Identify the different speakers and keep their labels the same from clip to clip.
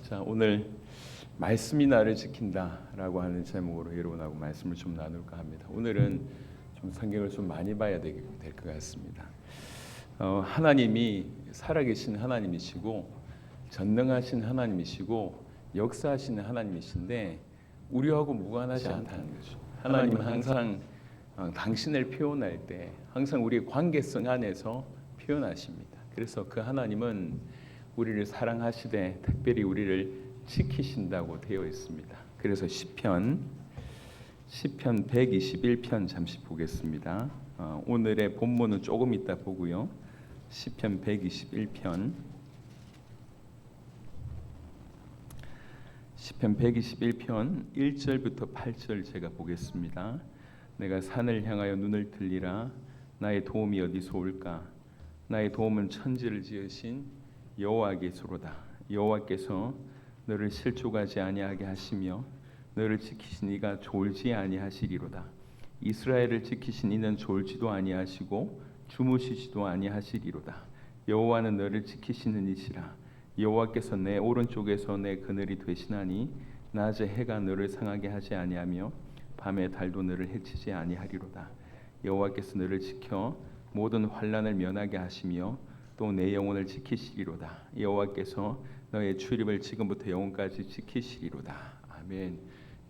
Speaker 1: 자, 오늘 말씀이 나를 지킨다라고 하는 제목으로 여러분하고 말씀을 좀 나눌까 합니다. 오늘은 좀 성경을 좀 많이 봐야 될 것 같습니다. 하나님이 살아계신 하나님이시고 전능하신 하나님이시고 역사하시는 하나님이신데 우리하고 무관하지 않다는 거죠. 하나님은 항상 당신을 표현할 때 항상 우리의 관계성 안에서 표현하십니다. 그래서 그 하나님은 우리를 사랑하시되 특별히 우리를 지키신다고 되어 있습니다. 그래서 시편 121편 잠시 보겠습니다. 오늘의 본문은 조금 이따 보고요. 시편 121편 1절부터 8절 제가 보겠습니다. 내가 산을 향하여 눈을 들리라. 나의 도움이 어디서 올까? 나의 도움은 천지를 지으신 여호와께서로다. 여호와께서 너를 실족하지 아니하게 하시며 너를 지키신 이가 졸지 아니하시리로다. 이스라엘을 지키신 이는 졸지도 아니하시고 주무시지도 아니하시리로다. 여호와는 너를 지키시는 이시라. 여호와께서 내 오른쪽에서 내 그늘이 되시나니 낮에 해가 너를 상하게 하지 아니하며 밤에 달도 너를 해치지 아니하리로다. 여호와께서 너를 지켜 모든 환난을 면하게 하시며 또 내 영혼을 지키시리로다. 여호와께서 너의 출입을 지금부터 영원까지 지키시리로다. 아멘.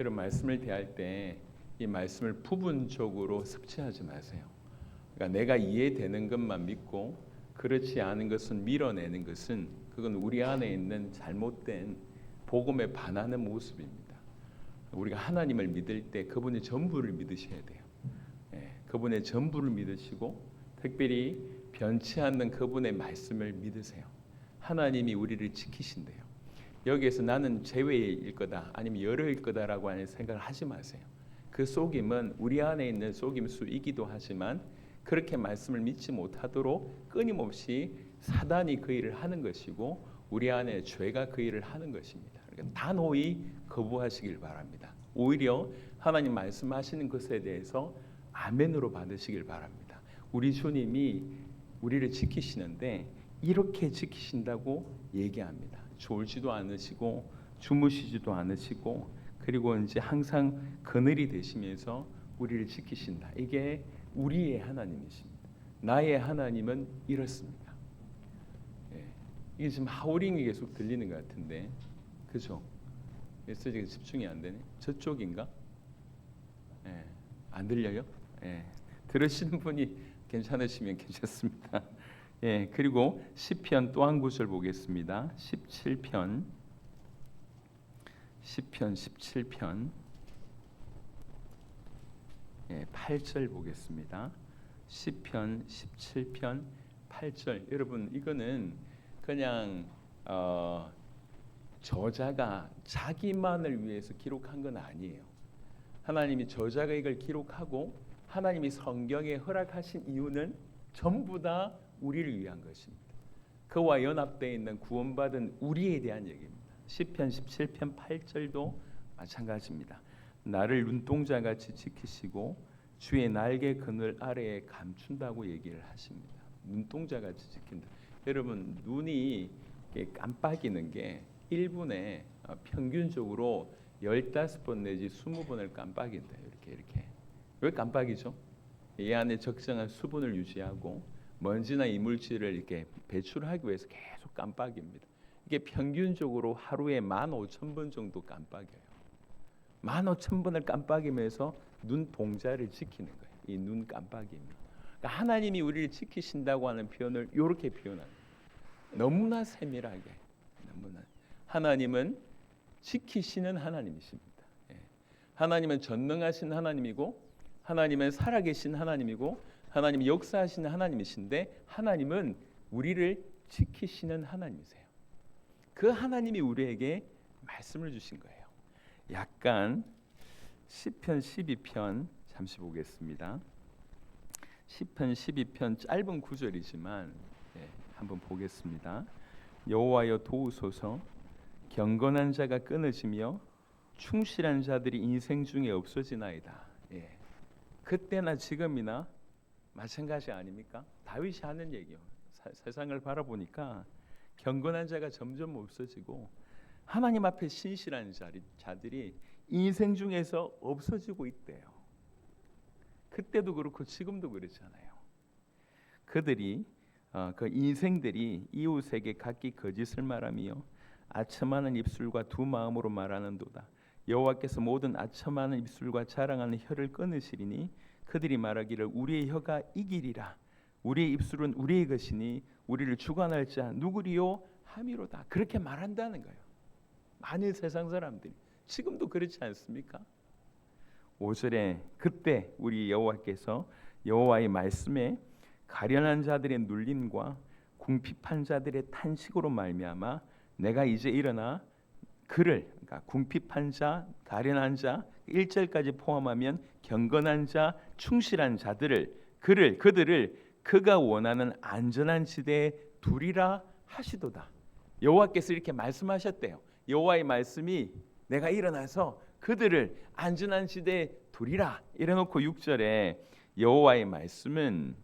Speaker 1: 여러분 말씀을 대할 때 이 말씀을 부분적으로 섭취하지 마세요. 그러니까 내가 이해되는 것만 믿고 그렇지 않은 것은 밀어내는 것은 그건 우리 안에 있는 잘못된 복음에 반하는 모습입니다. 우리가 하나님을 믿을 때 그분의 전부를 믿으셔야 돼요. 그분의 전부를 믿으시고 특별히 변치 않는 그분의 말씀을 믿으세요. 하나님이 우리를 지키신대요. 여기에서 나는 제외일 거다 아니면 열어일 거다라고 하는 생각을 하지 마세요. 그 속임은 우리 안에 있는 속임수이기도 하지만 그렇게 말씀을 믿지 못하도록 끊임없이 사단이 그 일을 하는 것이고 우리 안에 죄가 그 일을 하는 것입니다. 그러니까 단호히 거부하시길 바랍니다. 오히려 하나님 말씀하시는 것에 대해서 아멘으로 받으시길 바랍니다. 우리 주님이 우리를 지키시는데 이렇게 지키신다고 얘기합니다. 졸지도 않으시고 주무시지도 않으시고 그리고 이제 항상 그늘이 되시면서 우리를 지키신다. 이게 우리의 하나님이십니다. 나의 하나님은 이렇습니다. 이게 지금 하우링이 계속 들리는 것 같은데, 그죠? 메시지가 집중이 안 되네. 저쪽인가? 안 들려요? 들으시는 분이 괜찮으시면 괜찮습니다. 그리고 시편 또 한 구절 보겠습니다. 시편 17편 8절 보겠습니다. 시편 17편 8절. 여러분 이거는 그냥 저자가 자기만을 위해서 기록한 건 아니에요. 하나님이 저자가 이걸 기록하고 하나님이 성경에 허락하신 이유는 전부 다 우리를 위한 것입니다. 그와 연합되어 있는 구원받은 우리에 대한 얘기입니다. 시편 17편 8절도 마찬가지입니다. 나를 눈동자같이 지키시고 주의 날개 그늘 아래에 감춘다고 얘기를 하십니다. 눈동자같이 지킨다. 여러분 눈이 깜빡이는 게 1분에 평균적으로 15번 내지 20번을 깜빡인다. 이렇게. 왜 깜빡이죠? 이 안에 적정한 수분을 유지하고 먼지나 이물질을 이렇게 배출하기 위해서 계속 깜빡입니다. 이게 평균적으로 하루에 15,000번 정도 깜빡여요. 15,000번을 깜빡이면서 눈 동자를 지키는 거예요. 이 눈 깜빡입니다. 그러니까 하나님이 우리를 지키신다고 하는 표현을 이렇게 표현합니다. 너무나 세밀하게, 너무나 하나님은 지키시는 하나님이십니다. 하나님은 전능하신 하나님이고, 하나님은 살아계신 하나님이고, 하나님이 역사하시는 하나님이신데, 하나님은 우리를 지키시는 하나님이세요. 그 하나님이 우리에게 말씀을 주신 거예요. 약간 시편 12편 잠시 보겠습니다. 시편 12편 짧은 구절이지만 한번 보겠습니다. 여호와여 도우소서. 경건한 자가 끊어지며 충실한 자들이 인생 중에 없어지나이다. 그때나 지금이나 마찬가지 아닙니까? 다윗이 하는 얘기요. 세상을 바라보니까 경건한 자가 점점 없어지고 하나님 앞에 신실한 자들이 인생 중에서 없어지고 있대요. 그때도 그렇고 지금도 그렇잖아요. 그들이 그 인생들이 이웃에게 각기 거짓을 말하며 아첨하는 입술과 두 마음으로 말하는도다. 여호와께서 모든 아첨하는 입술과 자랑하는 혀를 끊으시리니 그들이 말하기를 우리의 혀가 이기리라. 우리의 입술은 우리의 것이니 우리를 주관할 자 누구리요 함이로다. 그렇게 말한다는 거예요. 많은 세상 사람들이 지금도 그렇지 않습니까? 5절에 그때 우리 여호와께서 여호와의 말씀에 가련한 자들의 눌림과 궁핍한 자들의 탄식으로 말미암아 내가 이제 일어나 그를, 그러니까 궁핍한 자, 가련한 자 1절까지 포함하면 경건한 자, 충실한 자들을 그들을 그가 원하는 안전한 지대에 두리라 하시도다. 여호와께서 이렇게 말씀하셨대요. 여호와의 말씀이 내가 일어나서 그들을 안전한 지대에 두리라 이래놓고 6절에 여호와의 말씀은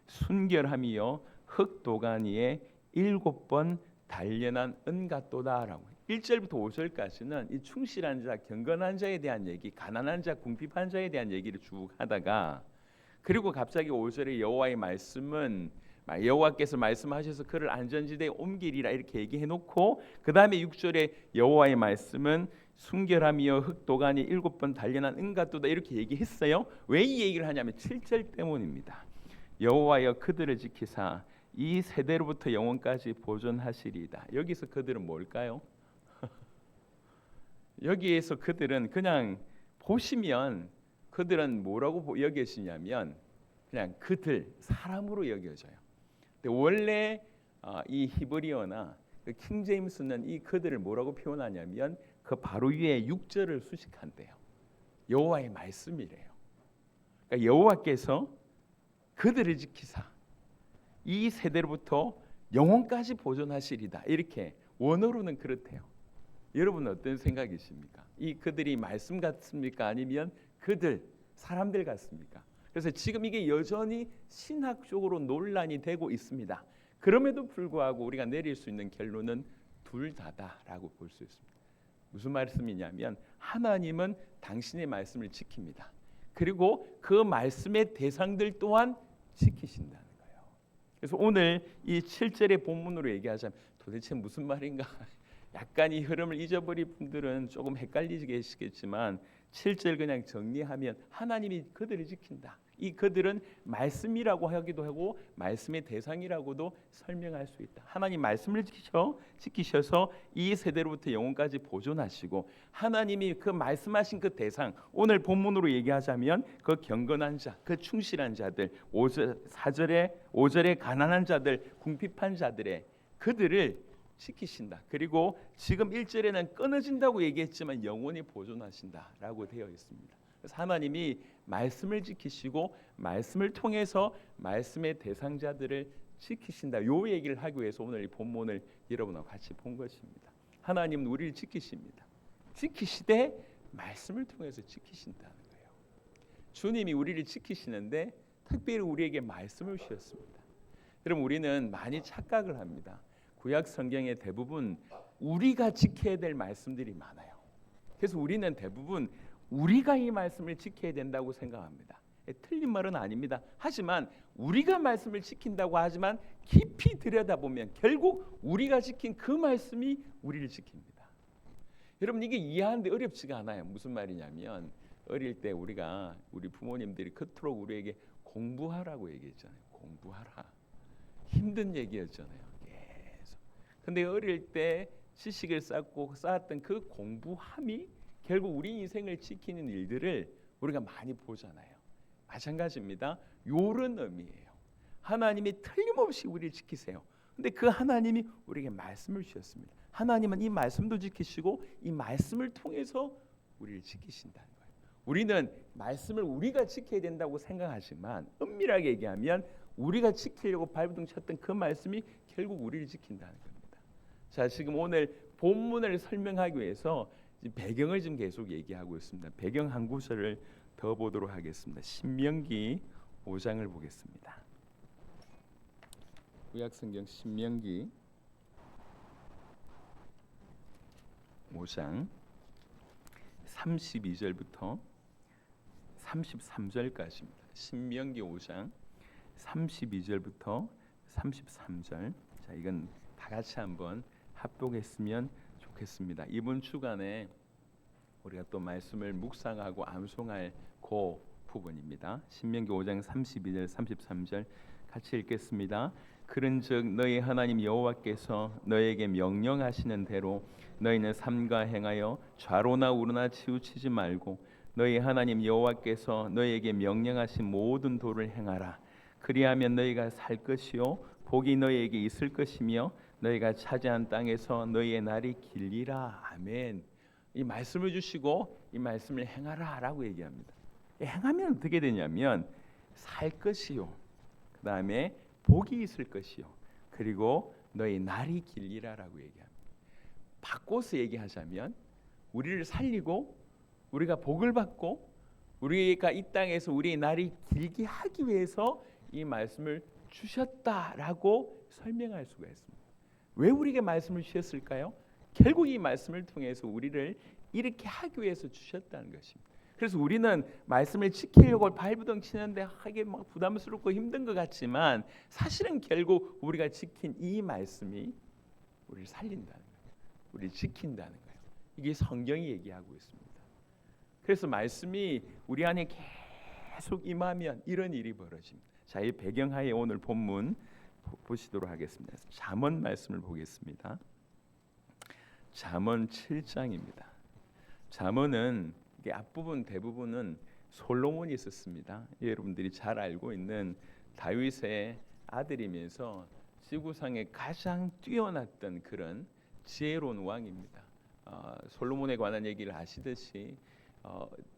Speaker 1: 순결함이요 흙도가니에 7번 단련한 은 같도다라고. 1절부터 5절까지는 이 충실한 자, 경건한 자에 대한 얘기, 가난한 자, 궁핍한 자에 대한 얘기를 쭉 하다가 그리고 갑자기 5절에 여호와의 말씀은 여호와께서 말씀하셔서 그를 안전지대에 옮기리라 이렇게 얘기해놓고 그 다음에 6절에 여호와의 말씀은 순결함이여 흙도가니 7번 단련한 은 같도다 이렇게 얘기했어요. 왜 이 얘기를 하냐면 7절 때문입니다. 여호와여 그들을 지키사 이 세대로부터 영원까지 보존하시리이다. 여기서 그들은 뭘까요? 여기에서 그들은 그냥 보시면 그들은 뭐라고 여겨지냐면 그냥 그들 사람으로 여겨져요. 근데 원래 이 히브리어나 그 킹제임스는 이 그들을 뭐라고 표현하냐면 그 바로 위에 6절을 수식한대요. 여호와의 말씀이래요. 그러니까 여호와께서 그들을 지키사 이 세대로부터 영원까지 보존하시리다. 이렇게 원어로는 그렇대요. 여러분은 어떤 생각이십니까? 이 그들이 말씀 같습니까? 아니면 그들 사람들 같습니까? 그래서 지금 이게 여전히 신학적으로 논란이 되고 있습니다. 그럼에도 불구하고 우리가 내릴 수 있는 결론은 둘 다다라고 볼 수 있습니다. 무슨 말씀이냐면 하나님은 당신의 말씀을 지킵니다. 그리고 그 말씀의 대상들 또한 지키신다는 거예요. 그래서 오늘 이 7절의 본문으로 얘기하자면 도대체 무슨 말인가? 약간 이 흐름을 잊어버린 분들은 조금 헷갈리시겠지만 7절 그냥 정리하면 하나님이 그들을 지킨다. 이 그들은 말씀이라고 하기도 하고 말씀의 대상이라고도 설명할 수 있다. 하나님 말씀을 지키셔서 이 세대로부터 영원까지 보존하시고 하나님이 그 말씀하신 그 대상 오늘 본문으로 얘기하자면 그 경건한 자, 그 충실한 자들 5절에 가난한 자들, 궁핍한 자들의 그들을 지키신다. 그리고 지금 1절에는 끊어진다고 얘기했지만 영원히 보존하신다라고 되어 있습니다. 그래서 하나님이 말씀을 지키시고 말씀을 통해서 말씀의 대상자들을 지키신다. 요 얘기를 하기 위해서 오늘 이 본문을 여러분과 같이 본 것입니다. 하나님은 우리를 지키십니다. 지키시되 말씀을 통해서 지키신다는 거예요. 주님이 우리를 지키시는데 특별히 우리에게 말씀을 주셨습니다. 여러분 우리는 많이 착각을 합니다. 구약 성경에 대부분 우리가 지켜야 될 말씀들이 많아요. 그래서 우리는 대부분 우리가 이 말씀을 지켜야 된다고 생각합니다. 틀린 말은 아닙니다. 하지만 우리가 말씀을 지킨다고 하지만 깊이 들여다보면 결국 우리가 지킨 그 말씀이 우리를 지킵니다. 여러분 이게 이해하는데 어렵지가 않아요. 무슨 말이냐면 어릴 때 우리 부모님들이 그토록 우리에게 공부하라고 얘기했잖아요. 공부하라. 힘든 얘기였잖아요. 근데 어릴 때 지식을 쌓았던 그 공부함이 결국 우리 인생을 지키는 일들을 우리가 많이 보잖아요. 마찬가지입니다. 요런 의미예요. 하나님이 틀림없이 우리를 지키세요. 근데 그 하나님이 우리에게 말씀을 주셨습니다. 하나님은 이 말씀도 지키시고 이 말씀을 통해서 우리를 지키신다는 거예요. 우리는 말씀을 우리가 지켜야 된다고 생각하지만 엄밀하게 얘기하면 우리가 지키려고 발버둥 쳤던 그 말씀이 결국 우리를 지킨다는 겁니다. 자, 지금 오늘 본문을 설명하기 위해서 배경을 좀 계속 얘기하고 있습니다. 배경 한 구절을 더 보도록 하겠습니다. 신명기 5장을 보겠습니다. 구약성경 신명기 5장 32절부터 33절까지입니다. 신명기 5장 32절부터 33절. 자, 이건 다 같이 한번 합독했으면 좋겠습니다. 이번 주간에 우리가 또 말씀을 묵상하고 암송할 그 부분입니다. 신명기 5장 32절 33절 같이 읽겠습니다. 그런즉 너희 하나님 여호와께서 너희에게 명령하시는 대로 너희는 삼가 행하여 좌로나 우로나 치우치지 말고 너희 하나님 여호와께서 너희에게 명령하신 모든 도를 행하라. 그리하면 너희가 살 것이요 복이 너희에게 있을 것이며 너희가 차지한 땅에서 너희의 날이 길리라. 아멘. 이 말씀을 주시고 이 말씀을 행하라라고 얘기합니다. 행하면 어떻게 되냐면 살 것이요, 그 다음에 복이 있을 것이요, 그리고 너희 날이 길리라라고 얘기합니다. 바꿔서 얘기하자면 우리를 살리고 우리가 복을 받고 우리가 이 땅에서 우리의 날이 길게 하기 위해서 이 말씀을 주셨다라고 설명할 수가 있습니다. 왜 우리에게 말씀을 주셨을까요? 결국 이 말씀을 통해서 우리를 이렇게 하기 위해서 주셨다는 것입니다. 그래서 우리는 말씀을 지키려고 발부둥 치는데 하게 막 부담스럽고 힘든 것 같지만 사실은 결국 우리가 지킨 이 말씀이 우리를 살린다는 거예요. 우리를 지킨다는 거예요. 이게 성경이 얘기하고 있습니다. 그래서 말씀이 우리 안에 계속 임하면 이런 일이 벌어집니다. 자, 이 배경하에 오늘 본문 보시도록 하겠습니다. 잠언 말씀을 보겠습니다. 잠언 7장입니다. 잠언은 이게 앞부분 대부분은 솔로몬이 썼습니다. 여러분들이 잘 알고 있는 다윗의 아들이면서 지구상에 가장 뛰어났던 그런 지혜로운 왕입니다. 솔로몬에 관한 얘기를 아시듯이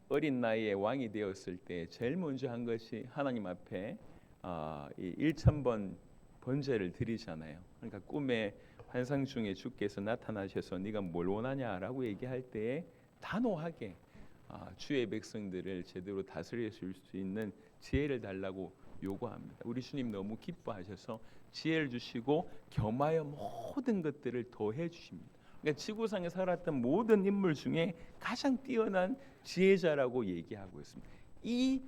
Speaker 1: 어린 나이에 왕이 되었을 때 제일 먼저 한 것이 하나님 앞에 1,000번 번제를 드리잖아요. 그러니까 꿈에 환상 중에 주께서 나타나셔서 네가 뭘 원하냐라고 얘기할 때에 단호하게 주의 백성들을 제대로 다스릴 수 있는 지혜를 달라고 요구합니다. 우리 주님 너무 기뻐하셔서 지혜를 주시고 겸하여 모든 것들을 더해 주십니다. 그러니까 지구상에 살았던 모든 인물 중에 가장 뛰어난 지혜자라고 얘기하고 있습니다. 이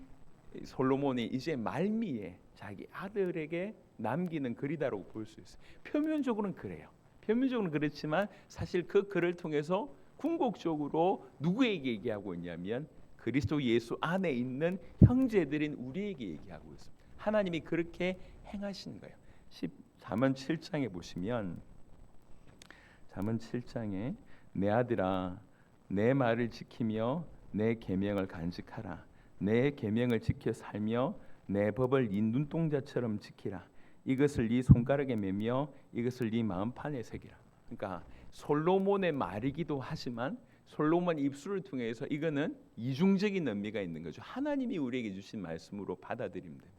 Speaker 1: 솔로몬이 이제 말미에 자기 아들에게 남기는 글이다라고 볼 수 있어요. 표면적으로는 그래요. 표면적으로는 그렇지만 사실 그 글을 통해서 궁극적으로 누구에게 얘기하고 있냐면 그리스도 예수 안에 있는 형제들인 우리에게 얘기하고 있습니다. 하나님이 그렇게 행하신 거예요. 잠언 7장에 보시면 잠언 7장에 내 아들아 내 말을 지키며 내 계명을 간직하라. 내 계명을 지켜 살며 내 법을 네 눈동자처럼 지키라. 이것을 네 손가락에 매며 이것을 네 마음판에 새기라. 그러니까 솔로몬의 말이기도 하지만 솔로몬 입술을 통해서 이거는 이중적인 의미가 있는 거죠. 하나님이 우리에게 주신 말씀으로 받아들이면 됩니다.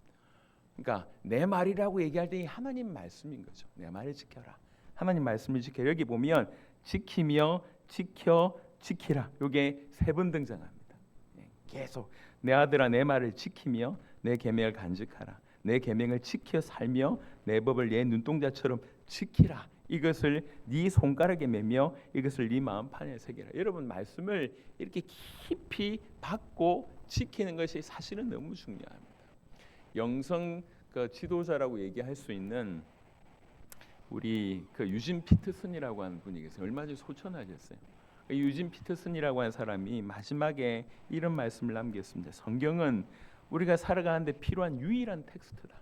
Speaker 1: 그러니까 내 말이라고 얘기할 때 하나님 말씀인 거죠. 내 말을 지켜라. 하나님 말씀을 지켜. 여기 보면 지키며 지켜 지키라. 이게 세 번 등장합니다. 계속 내 아들아 내 말을 지키며 내 계명을 간직하라. 내 계명을 지켜 살며 내 법을 내 눈동자처럼 지키라. 이것을 네 손가락에 매며 이것을 네 마음판에 새기라. 여러분 말씀을 이렇게 깊이 받고 지키는 것이 사실은 너무 중요합니다. 영성 지도자라고 얘기할 수 있는 우리 유진 피터슨이라고 하는 분이 계세요. 얼마 전에 소천하셨어요. 유진 피터슨이라고 하는 사람이 마지막에 이런 말씀을 남겼습니다. 성경은 우리가 살아가는데 필요한 유일한 텍스트다.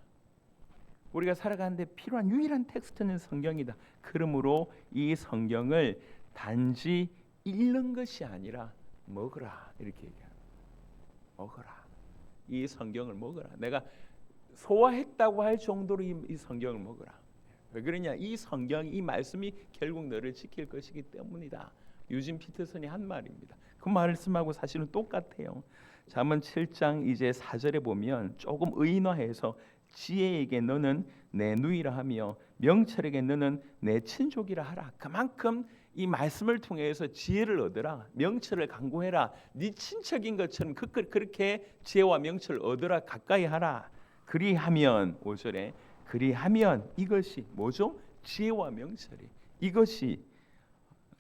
Speaker 1: 우리가 살아가는데 필요한 유일한 텍스트는 성경이다. 그러므로 이 성경을 단지 읽는 것이 아니라 먹으라 이렇게 얘기합니다. 먹으라. 이 성경을 먹으라. 내가 소화했다고 할 정도로 이 성경을 먹으라. 왜 그러냐? 이 성경, 이 말씀이 결국 너를 지킬 것이기 때문이다. 유진 피터슨이 한 말입니다. 그 말씀하고 사실은 똑같아요. 잠언 7장 이제 4절에 보면 조금 의인화해서 지혜에게 너는 내 누이라 하며 명철에게 너는 내 친족이라 하라. 그만큼 이 말씀을 통해서 지혜를 얻으라. 명철을 강구해라. 네 친척인 것처럼 그렇게 지혜와 명철을 얻으라. 가까이 하라. 그리하면 5절에 그리하면 이것이 뭐죠? 지혜와 명철이 이것이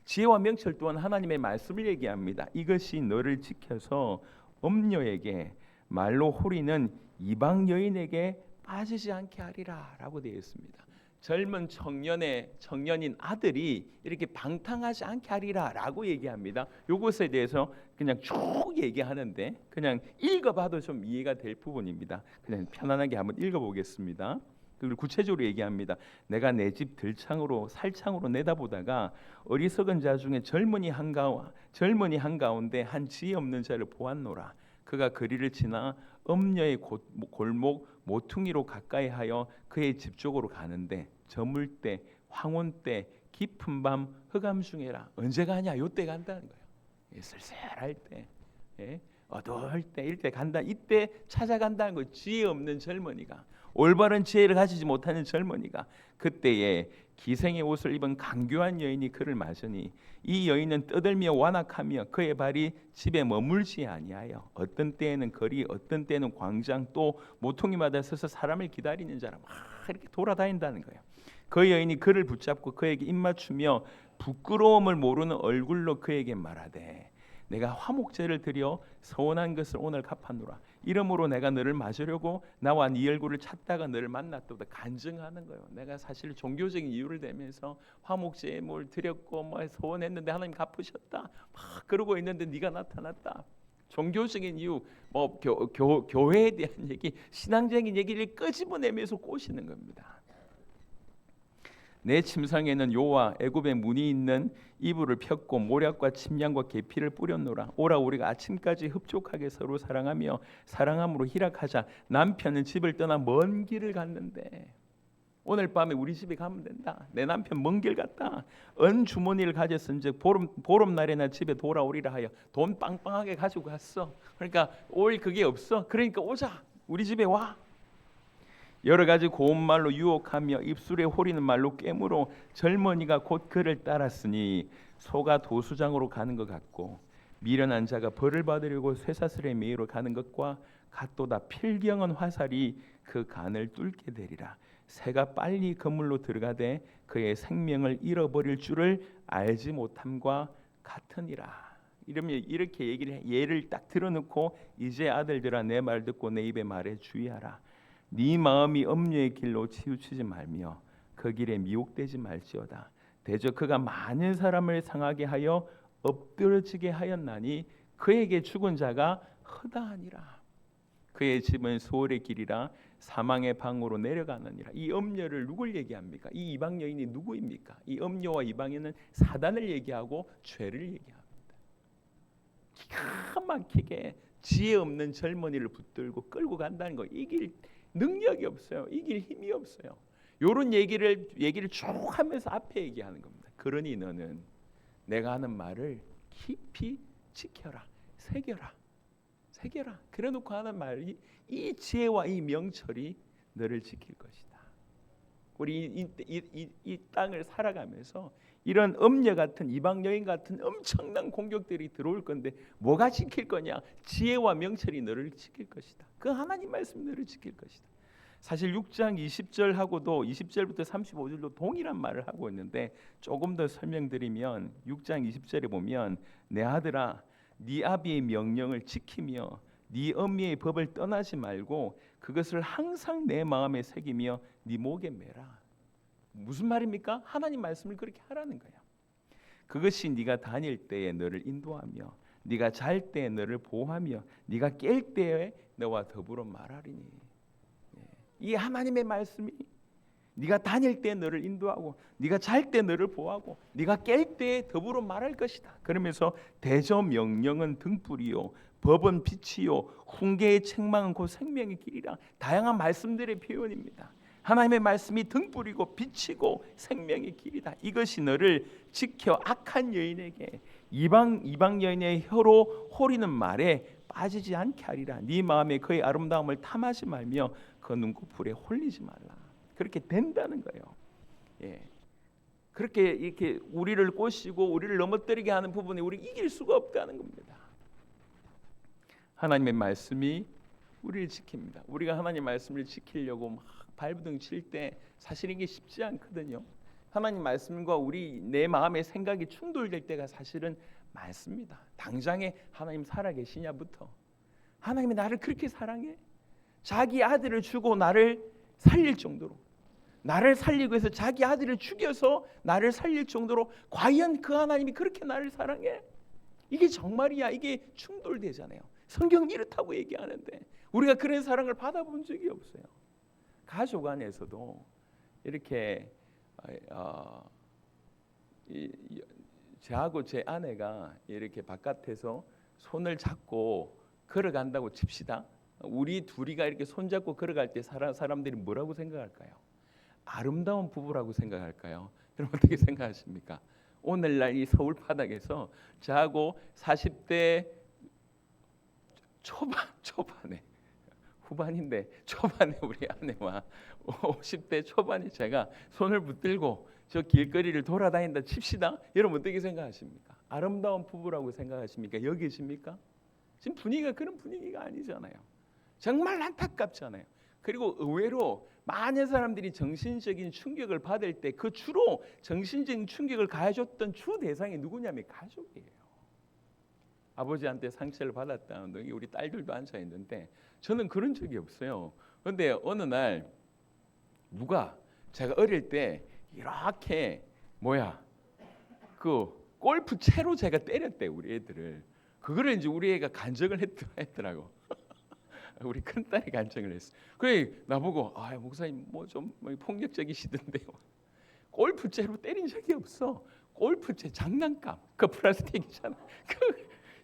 Speaker 1: 지혜와 명철 또한 하나님의 말씀을 얘기합니다. 이것이 너를 지켜서 음녀에게 말로 호리는 이방 여인에게 빠지지 않게 하리라 라고 되어 있습니다. 젊은 청년인 아들이 이렇게 방탕하지 않게 하리라 라고 얘기합니다. 이것에 대해서 그냥 쭉 얘기하는데 그냥 읽어봐도 좀 이해가 될 부분입니다. 그냥 편안하게 한번 읽어보겠습니다. 그리고 구체적으로 얘기합니다. 내가 내 집 들창으로 살창으로 내다보다가 어리석은 자 중에 젊은이 한가운데 한 지혜 없는 자를 보았노라. 그가 거리를 지나 음녀의 골목 모퉁이로 가까이하여 그의 집 쪽으로 가는데 저물 때 황혼 때 깊은 밤 흑암 중에라. 언제 가냐? 요때 간다는 거예요. 쓸쓸할 때, 어두울 때 이때 간다. 이때 찾아간다는 거예요. 지혜 없는 젊은이가, 올바른 지혜를 가지지 못하는 젊은이가 그때에 기생의 옷을 입은 강교한 여인이 그를 맞으니 이 여인은 떠들며 완악하며 그의 발이 집에 머물지 아니하여 어떤 때에는 거리 어떤 때에는 광장 또 모퉁이마다 서서 사람을 기다리는 자라 막 이렇게 돌아다닌다는 거예요. 그 여인이 그를 붙잡고 그에게 입맞추며 부끄러움을 모르는 얼굴로 그에게 말하되 내가 화목제를 드려 서원한 것을 오늘 갚았노라. 이러므로 내가 너를 맞으려고 나와 네 얼굴을 찾다가 너를 만났도다. 간증하는 거예요. 내가 사실 종교적인 이유를 대면서 화목제에 뭘 드렸고 뭐 서원했는데 하나님 갚으셨다. 막 그러고 있는데 네가 나타났다. 종교적인 이유, 뭐 교회에 대한 얘기, 신앙적인 얘기를 끄집어내면서 꼬시는 겁니다. 내 침상에는 요와 애굽의 문이 있는 이불을 폈고 모략과 침량과 계피를 뿌렸노라. 오라 우리가 아침까지 흡족하게 서로 사랑하며 사랑함으로 희락하자. 남편은 집을 떠나 먼 길을 갔는데 오늘 밤에 우리 집에 가면 된다. 내 남편 먼 길 갔다. 은 주머니를 가졌은즉 보름날에나 집에 돌아오리라 하여 돈 빵빵하게 가지고 갔어. 그러니까 올 그게 없어. 그러니까 오자. 우리 집에 와. 여러 가지 고운 말로 유혹하며 입술에 호리는 말로 깨물어 젊은이가 곧 그를 따랐으니 소가 도수장으로 가는 것 같고 미련한 자가 벌을 받으려고 쇠사슬에 매이러 가는 것과 같도다. 필경은 화살이 그 간을 뚫게 되리라. 새가 빨리 그물로 들어가되 그의 생명을 잃어버릴 줄을 알지 못함과 같으니라. 이러면 이렇게 예를 딱 들어놓고 이제 아들들아 내 말 듣고 내 입에 말에 주의하라. 네 마음이 음녀의 길로 치우치지 말며 그 길에 미혹되지 말지어다. 대저 그가 많은 사람을 상하게 하여 엎드러지게 하였나니 그에게 죽은 자가 허다하니라. 그의 집은 소홀의 길이라 사망의 방으로 내려가느니라. 이 음녀를 누굴 얘기합니까? 이 이방 여인이 누구입니까? 이 음녀와 이방인은 사단을 얘기하고 죄를 얘기합니다. 기가 막히게 지혜 없는 젊은이를 붙들고 끌고 간다는 거. 이길 능력이 없어요. 이길 힘이 없어요. 이런 얘기를 쭉 하면서 앞에 얘기하는 겁니다. 그러니 너는 내가 하는 말을 깊이 지켜라. 새겨라. 그래놓고 하는 말이 이 지혜와 이 명철이 너를 지킬 것이다. 우리 이 땅을 살아가면서 이런 음녀 같은 이방 여인 같은 엄청난 공격들이 들어올 건데 뭐가 지킬 거냐? 지혜와 명철이 너를 지킬 것이다. 그 하나님 말씀이 너를 지킬 것이다. 사실 6장 20절하고도 20절부터 35절도 동일한 말을 하고 있는데 조금 더 설명드리면 6장 20절에 보면 내 아들아 네 아비의 명령을 지키며 네 어미의 법을 떠나지 말고 그것을 항상 내 마음에 새기며 네 목에 매라. 무슨 말입니까? 하나님 말씀을 그렇게 하라는 거야. 그것이 네가 다닐 때에 너를 인도하며 네가 잘 때에 너를 보호하며 네가 깰 때에 너와 더불어 말하리니. 이 하나님의 말씀이 네가 다닐 때 너를 인도하고 네가 잘 때 너를 보호하고 네가 깰 때 더불어 말할 것이다. 그러면서 대저 명령은 등불이요 법은 빛이요 훈계의 책망은 곧 생명의 길이라. 다양한 말씀들의 표현입니다. 하나님의 말씀이 등불이고 빛이고 생명의 길이다. 이것이 너를 지켜 악한 여인에게 이방 여인의 혀로 호리는 말에 빠지지 않게 하리라. 네 마음에 그의 아름다움을 탐하지 말며 그 눈꺼풀에 홀리지 말라. 그렇게 된다는 거예요. 그렇게 이렇게 우리를 꼬시고 우리를 넘어뜨리게 하는 부분에 우리 이길 수가 없다는 겁니다. 하나님의 말씀이 우리를 지킵니다. 우리가 하나님의 말씀을 지키려고 막 발부둥 칠 때 사실 이게 쉽지 않거든요. 하나님 말씀과 내 마음의 생각이 충돌될 때가 사실은 많습니다. 당장에 하나님 살아계시냐부터, 하나님이 나를 그렇게 사랑해? 자기 아들을 주고 나를 살릴 정도로, 나를 살리기 위해서 자기 아들을 죽여서 나를 살릴 정도로 과연 그 하나님이 그렇게 나를 사랑해? 이게 정말이야? 이게 충돌되잖아요. 성경이 이렇다고 얘기하는데 우리가 그런 사랑을 받아본 적이 없어요. 가족 안에서도 이렇게 저하고 제 아내가 이렇게 바깥에서 손을 잡고 걸어간다고 칩시다. 우리 둘이가 이렇게 손잡고 걸어갈 때 사람들이 뭐라고 생각할까요? 아름다운 부부라고 생각할까요? 여러분 어떻게 생각하십니까? 오늘날 이 서울 바닥에서 저하고 40대 초반에 후반인데 초반에 우리 아내와 50대 초반에 제가 손을 붙들고 저 길거리를 돌아다닌다 칩시다. 여러분 어떻게 생각하십니까? 아름다운 부부라고 생각하십니까? 여기십니까? 지금 분위기가 그런 분위기가 아니잖아요. 정말 안타깝잖아요. 그리고 의외로 많은 사람들이 정신적인 충격을 받을 때 그 주로 정신적인 충격을 가해줬던 주 대상이 누구냐면 가족이에요. 아버지한테 상처를 받았다는 여기 우리 딸들도 앉아 있는데 저는 그런 적이 없어요. 그런데 어느 날 누가 제가 어릴 때 이렇게 그 골프 채로 제가 때렸대 우리 애들을. 그거를 이제 우리 애가 간증을 했더라고. 우리 큰딸이 간증을 했어. 그래 나보고 목사님 뭐 좀 폭력적이시던데요. 골프채로 때린 적이 없어. 골프채 장난감 그 플라스틱이잖아.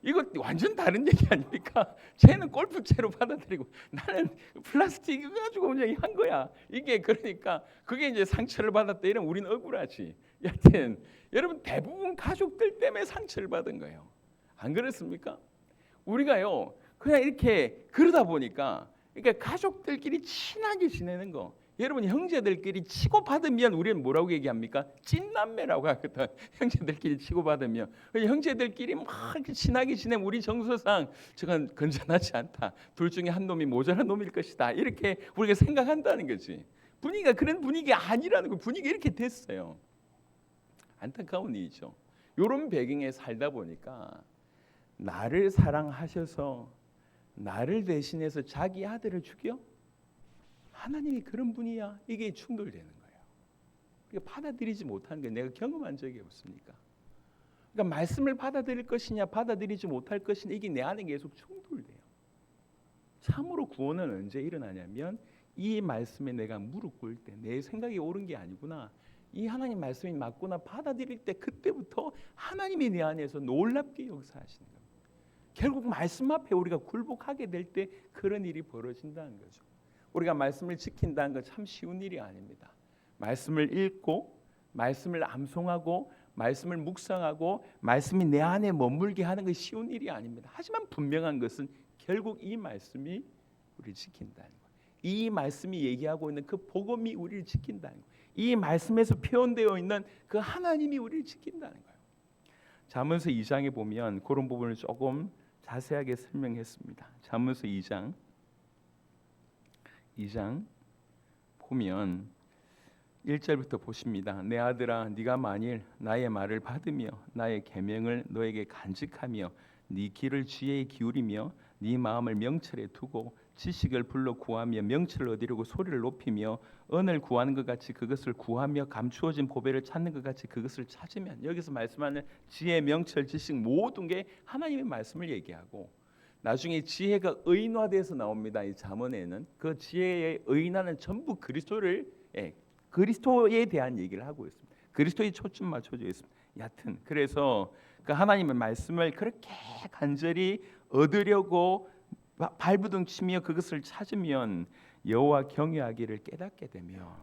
Speaker 1: 이거 완전 다른 얘기 아닙니까? 쟤는 골프채로 받아들이고 나는 플라스틱 가지고 그냥 한 거야. 이게 그러니까 그게 이제 상처를 받았다 이러면 우리는 억울하지. 여하튼 여러분 대부분 가족들 때문에 상처를 받은 거예요. 안 그렇습니까? 우리가요 그냥 이렇게 그러다 보니까 그러니까 가족들끼리 친하게 지내는 거. 여러분 형제들끼리 치고받으면 우리는 뭐라고 얘기합니까? 찐남매라고 하거든. 형제들끼리 치고받으면 형제들끼리 막 친하게 지내면 우리 정서상 저건 건전하지 않다. 둘 중에 한 놈이 모자란 놈일 것이다. 이렇게 우리가 생각한다는 거지. 분위기가 그런 분위기가 아니라는 거. 분위기가 이렇게 됐어요. 안타까운 일이죠. 이런 배경에 살다 보니까 나를 사랑하셔서 나를 대신해서 자기 아들을 죽여? 하나님이 그런 분이야? 이게 충돌되는 거예요. 그러니까 받아들이지 못하는 게 내가 경험한 적이 없으니까. 그러니까 말씀을 받아들일 것이냐 받아들이지 못할 것이냐 이게 내 안에 계속 충돌돼요. 참으로 구원은 언제 일어나냐면 이 말씀에 내가 무릎 꿇을 때 내 생각이 옳은 게 아니구나. 이 하나님 말씀이 맞구나 받아들일 때 그때부터 하나님이 내 안에서 놀랍게 역사하시는 겁니다. 결국 말씀 앞에 우리가 굴복하게 될 때 그런 일이 벌어진다는 거죠. 우리가 말씀을 지킨다는 건 참 쉬운 일이 아닙니다. 말씀을 읽고 말씀을 암송하고 말씀을 묵상하고 말씀이 내 안에 머물게 하는 것이 쉬운 일이 아닙니다. 하지만 분명한 것은 결국 이 말씀이 우리를 지킨다는 거예요. 이 말씀이 얘기하고 있는 그 복음이 우리를 지킨다는 거예요. 이 말씀에서 표현되어 있는 그 하나님이 우리를 지킨다는 거예요. 잠언서 2장에 보면 그런 부분을 조금 자세하게 설명했습니다. 잠언서 2장 보면 1절부터 보십니다. 내 아들아 네가 만일 나의 말을 받으며 나의 계명을 너에게 간직하며 네 귀를 지혜에 기울이며 네 마음을 명철에 두고 지식을 불러 구하며 명철을 얻으려고 소리를 높이며 은을 구하는 것 같이 그것을 구하며 감추어진 보배를 찾는 것 같이 그것을 찾으면, 여기서 말씀하는 지혜, 명철, 지식 모든 게 하나님의 말씀을 얘기하고 나중에 지혜가 의인화돼서 나옵니다. 이 잠언에는 그 지혜의 의인화는 전부 그리스도에 대한 얘기를 하고 있습니다. 그리스도에 초점 맞춰져 있습니다. 여하튼 그래서 그 하나님의 말씀을 그렇게 간절히 얻으려고 발부둥치며 그것을 찾으면 여호와 경외하기를 깨닫게 되며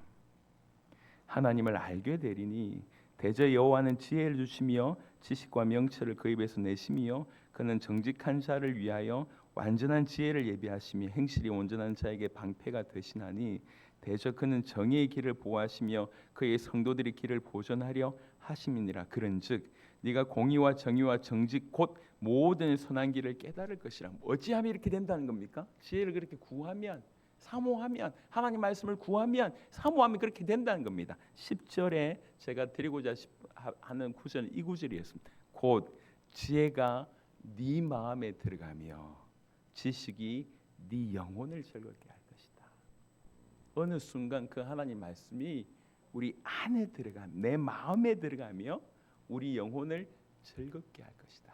Speaker 1: 하나님을 알게 되리니 대저 여호와는 지혜를 주시며 지식과 명철을 그 입에서 내시며 그는 정직한 자를 위하여 완전한 지혜를 예비하시며 행실이 온전한 자에게 방패가 되시나니 대저 그는 정의의 길을 보호하시며 그의 성도들의 길을 보존하려 하심이니라. 그런즉 네가 공의와 정의와 정직 곧 모든 선한 길을 깨달을 것이라. 어찌하면 이렇게 된다는 겁니까? 지혜를 그렇게 구하면 사모하면, 하나님 말씀을 구하면, 사모하면 그렇게 된다는 겁니다. 10절에 제가 드리고자 하는 구절은 이 구절이었습니다. 곧 지혜가 네 마음에 들어가며 지식이 네 영혼을 즐겁게 할 것이다. 어느 순간 그 하나님 말씀이 우리 안에 들어가, 내 마음에 들어가며 우리 영혼을 즐겁게 할 것이다.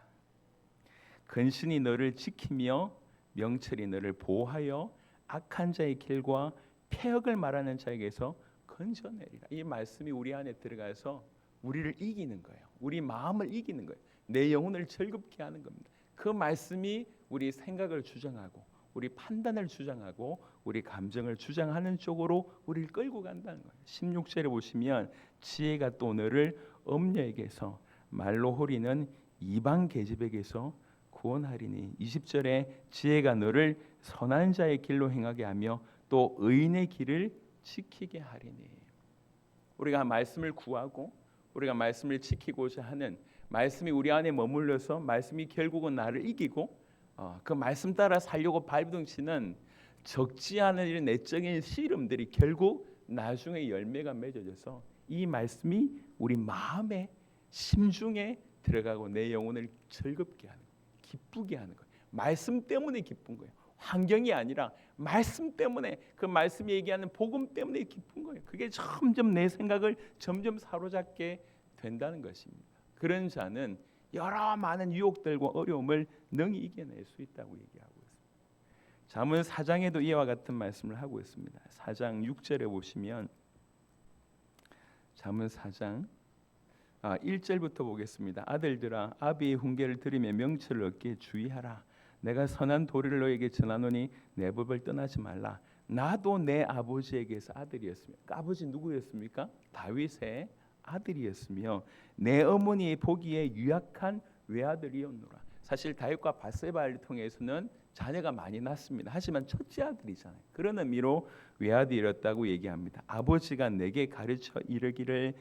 Speaker 1: 근신이 너를 지키며 명철이 너를 보호하여 악한 자의 길과 폐역을 말하는 자에게서 건져내리라. 이 말씀이 우리 안에 들어가서 우리를 이기는 거예요. 우리 마음을 이기는 거예요. 내 영혼을 즐겁게 하는 겁니다. 그 말씀이 우리 생각을 주장하고 우리 판단을 주장하고 우리 감정을 주장하는 쪽으로 우리를 끌고 간다는 거예요. 16절에 보시면 지혜가 또 너를 엄녀에게서 말로 호리는 이방 계집에게서 구원하리니 20절에 지혜가 너를 선한 자의 길로 행하게 하며 또 의인의 길을 지키게 하리니. 우리가 말씀을 구하고 우리가 말씀을 지키고자 하는 말씀이 우리 안에 머물러서 말씀이 결국은 나를 이기고 그 말씀 따라 살려고 발부둥치는 적지 않은 이런 내적인 씨름들이 결국 나중에 열매가 맺어져서 이 말씀이 우리 마음에 심중에 들어가고 내 영혼을 즐겁게 하는 거예요. 기쁘게 하는 거예요. 말씀 때문에 기쁜 거예요. 환경이 아니라 말씀 때문에, 그 말씀이 얘기하는 복음 때문에 기쁜 거예요. 그게 점점 내 생각을 점점 사로잡게 된다는 것입니다. 그런 자는 여러 많은 유혹들과 어려움을 능히 이겨낼 수 있다고 얘기하고 있습니다. 잠언 4장에도 이와 같은 말씀을 하고 있습니다. 4장 6절에 보시면 잠언 4장 1절부터 보겠습니다. 아들들아 아비의 훈계를 들으며 명철을 얻기에 주의하라. 내가 선한 도리를 너에게 전하노니 내 법을 떠나지 말라. 나도 내 아버지에게서 아들이었으며, 아버지 누구였습니까? 다윗의 아들이었으며 내 어머니의 보기에 유약한 외아들이었노라. 사실 다윗과 바세바를 통해서는 자녀가 많이 났습니다. 하지만 첫째 아들이잖아요. 그런 의미로 외아들이었다고 얘기합니다. 아버지가 내게 가르쳐 이르기를,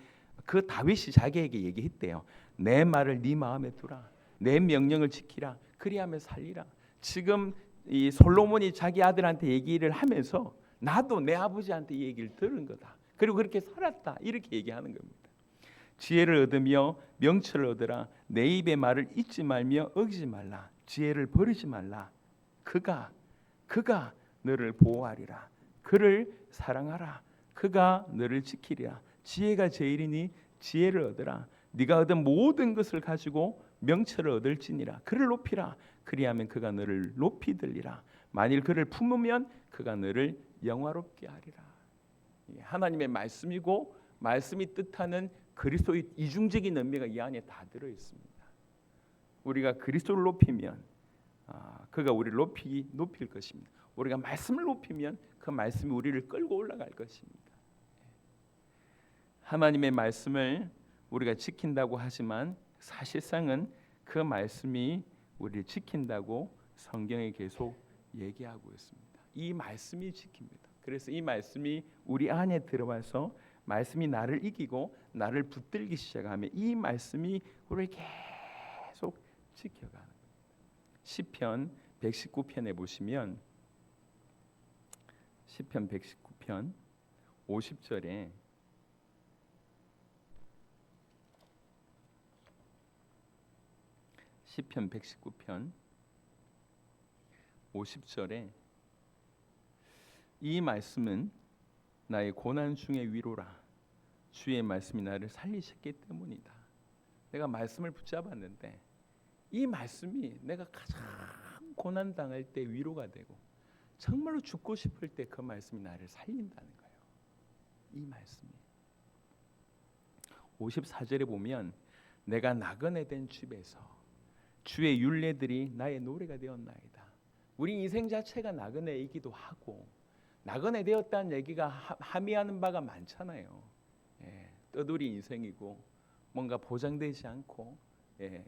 Speaker 1: 그 다윗이 자기에게 얘기했대요. 내 말을 네 마음에 두라. 내 명령을 지키라. 그리하면 살리라. 지금 이 솔로몬이 자기 아들한테 얘기를 하면서 나도 내 아버지한테 이 얘기를 들은 거다. 그리고 그렇게 살았다. 이렇게 얘기하는 겁니다. 지혜를 얻으며 명철을 얻으라. 내 입의 말을 잊지 말며 어기지 말라. 지혜를 버리지 말라. 그가 너를 보호하리라. 그를 사랑하라. 그가 너를 지키리라. 지혜가 제일이니 지혜를 얻으라. 네가 얻은 모든 것을 가지고 명철을 얻을지니라. 그를 높이라. 그리하면 그가 너를 높이 들리라. 만일 그를 품으면 그가 너를 영화롭게 하리라. 하나님의 말씀이고 말씀이 뜻하는 그리스도의 이중적인 의미가 이 안에 다 들어 있습니다. 우리가 그리스도를 높이면 그가 우리를 높일 것입니다. 우리가 말씀을 높이면 그 말씀이 우리를 끌고 올라갈 것입니다. 하나님의 말씀을 우리가 지킨다고 하지만 사실상은 그 말씀이 우리를 지킨다고 성경에 계속 얘기하고 있습니다. 이 말씀이 지킵니다. 그래서 이 말씀이 우리 안에 들어와서 말씀이 나를 이기고 나를 붙들기 시작하면 이 말씀이 우리를 계속 지켜가는 겁니다. 시편 119편에 보시면 시편 119편 50절에 시편 119편 50절에 이 말씀은 나의 고난 중의 위로라. 주의 말씀이 나를 살리셨기 때문이다. 내가 말씀을 붙잡았는데 이 말씀이 내가 가장 고난 당할 때 위로가 되고 정말로 죽고 싶을 때 그 말씀이 나를 살린다는 거예요. 이 말씀이. 54절에 보면 내가 나그네 된 집에서 주의 율례들이 나의 노래가 되었나이다. 우리 인생 자체가 나그네이기도 하고 나그네 되었다는 얘기가 함의하는 바가 많잖아요. 떠돌이 인생이고 뭔가 보장되지 않고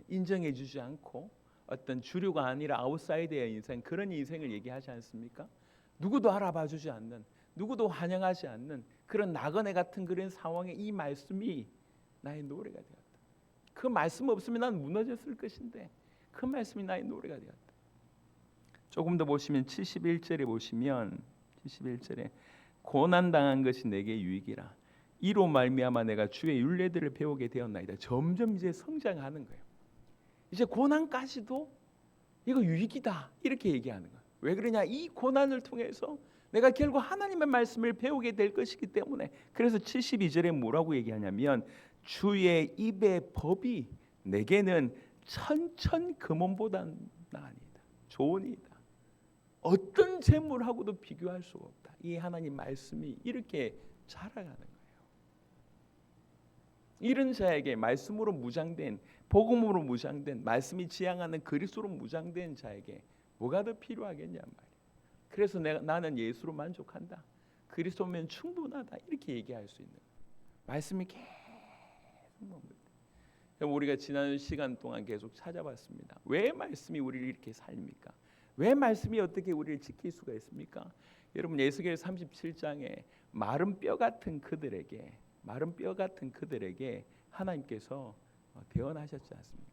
Speaker 1: 인정해주지 않고 어떤 주류가 아니라 아웃사이더의 인생, 그런 인생을 얘기하지 않습니까? 누구도 알아봐주지 않는, 누구도 환영하지 않는 그런 나그네 같은 그런 상황에 이 말씀이 나의 노래가 되었다. 그 말씀 없으면 난 무너졌을 것인데 그 말씀이 나의 노래가 되었다. 조금 더 보시면 71절에 보시면 11절에 고난 당한 것이 내게 유익이라. 이로 말미암아 내가 주의 율례들을 배우게 되었나이다. 점점 이제 성장하는 거예요. 이제 고난까지도 이거 유익이다 이렇게 얘기하는 거예요. 왜 그러냐? 이 고난을 통해서 내가 결국 하나님의 말씀을 배우게 될 것이기 때문에. 그래서 72절에 뭐라고 얘기하냐면 주의 입의 법이 내게는 천천 금원보다 나으니이다. 좋으니이다. 어떤 재물하고도 비교할 수가 없다. 이 하나님 말씀이 이렇게 자라가는 거예요. 이런 자에게 말씀으로 무장된, 복음으로 무장된, 말씀이 지향하는 그리스도로 무장된 자에게 뭐가 더 필요하겠냐 말이에요. 그래서 나는 예수로 만족한다. 그리스도면 충분하다. 이렇게 얘기할 수 있는 거예요. 말씀이 계속 뭡니다. 우리가 지난 시간 동안 계속 찾아봤습니다. 왜 말씀이 우리를 이렇게 살립니까? 왜 말씀이 어떻게 우리를 지킬 수가 있습니까? 여러분 에스겔 37장에 마른 뼈 같은 그들에게 하나님께서 대언하셨지 않습니까?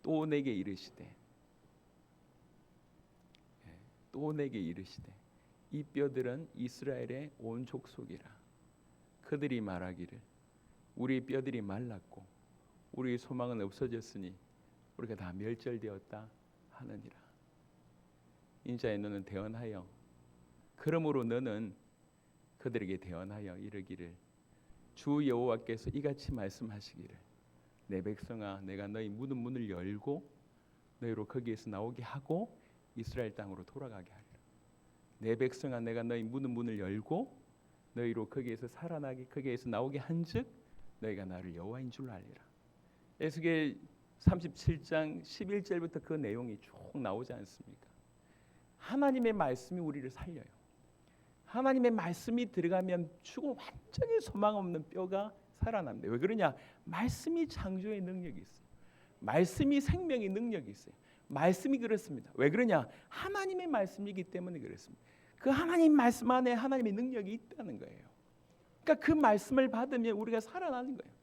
Speaker 1: 또 내게 이르시되 이 뼈들은 이스라엘의 온 족속이라. 그들이 말하기를 우리 뼈들이 말랐고 우리의 소망은 없어졌으니 우리가 다 멸절되었다 하느니라. 인자의 너는 대언하여 그러므로 너는 그들에게 대언하여 이르기를 주 여호와께서 이같이 말씀하시기를 내 백성아 내가 너희 묻은 문을 열고 너희로 거기에서 나오게 하고 이스라엘 땅으로 돌아가게 하리라. 내 백성아 내가 너희 묻은 문을 열고 너희로 거기에서 살아나게 거기에서 나오게 한즉 너희가 나를 여호와인 줄 알리라. 에스겔 37장 11절부터 그 내용이 쭉 나오지 않습니까? 하나님의 말씀이 우리를 살려요. 하나님의 말씀이 들어가면 죽음 완전히 소망 없는 뼈가 살아납니다. 왜 그러냐? 말씀이 창조의 능력이 있어요. 말씀이 생명의 능력이 있어요. 말씀이 그렇습니다. 왜 그러냐? 하나님의 말씀이기 때문에 그렇습니다. 그 하나님 말씀 안에 하나님의 능력이 있다는 거예요. 그러니까 그 말씀을 받으면 우리가 살아나는 거예요.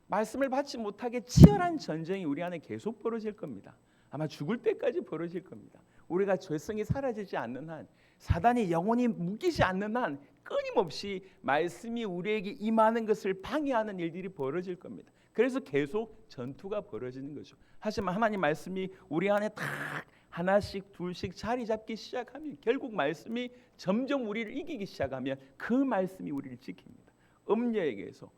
Speaker 1: 말씀을 받지 못하게 치열한 전쟁이 우리 안에 계속 벌어질 겁니다. 아마 죽을 때까지 벌어질 겁니다. 우리가 죄성이 사라지지 않는 한, 사단이 영원히 묶이지 않는 한 끊임없이 말씀이 우리에게 임하는 것을 방해하는 일들이 벌어질 겁니다. 그래서 계속 전투가 벌어지는 거죠. 하지만 하나님 말씀이 우리 안에 딱 하나씩 둘씩 자리 잡기 시작하면 결국 말씀이 점점 우리를 이기기 시작하면 그 말씀이 우리를 지킵니다. 음녀에게서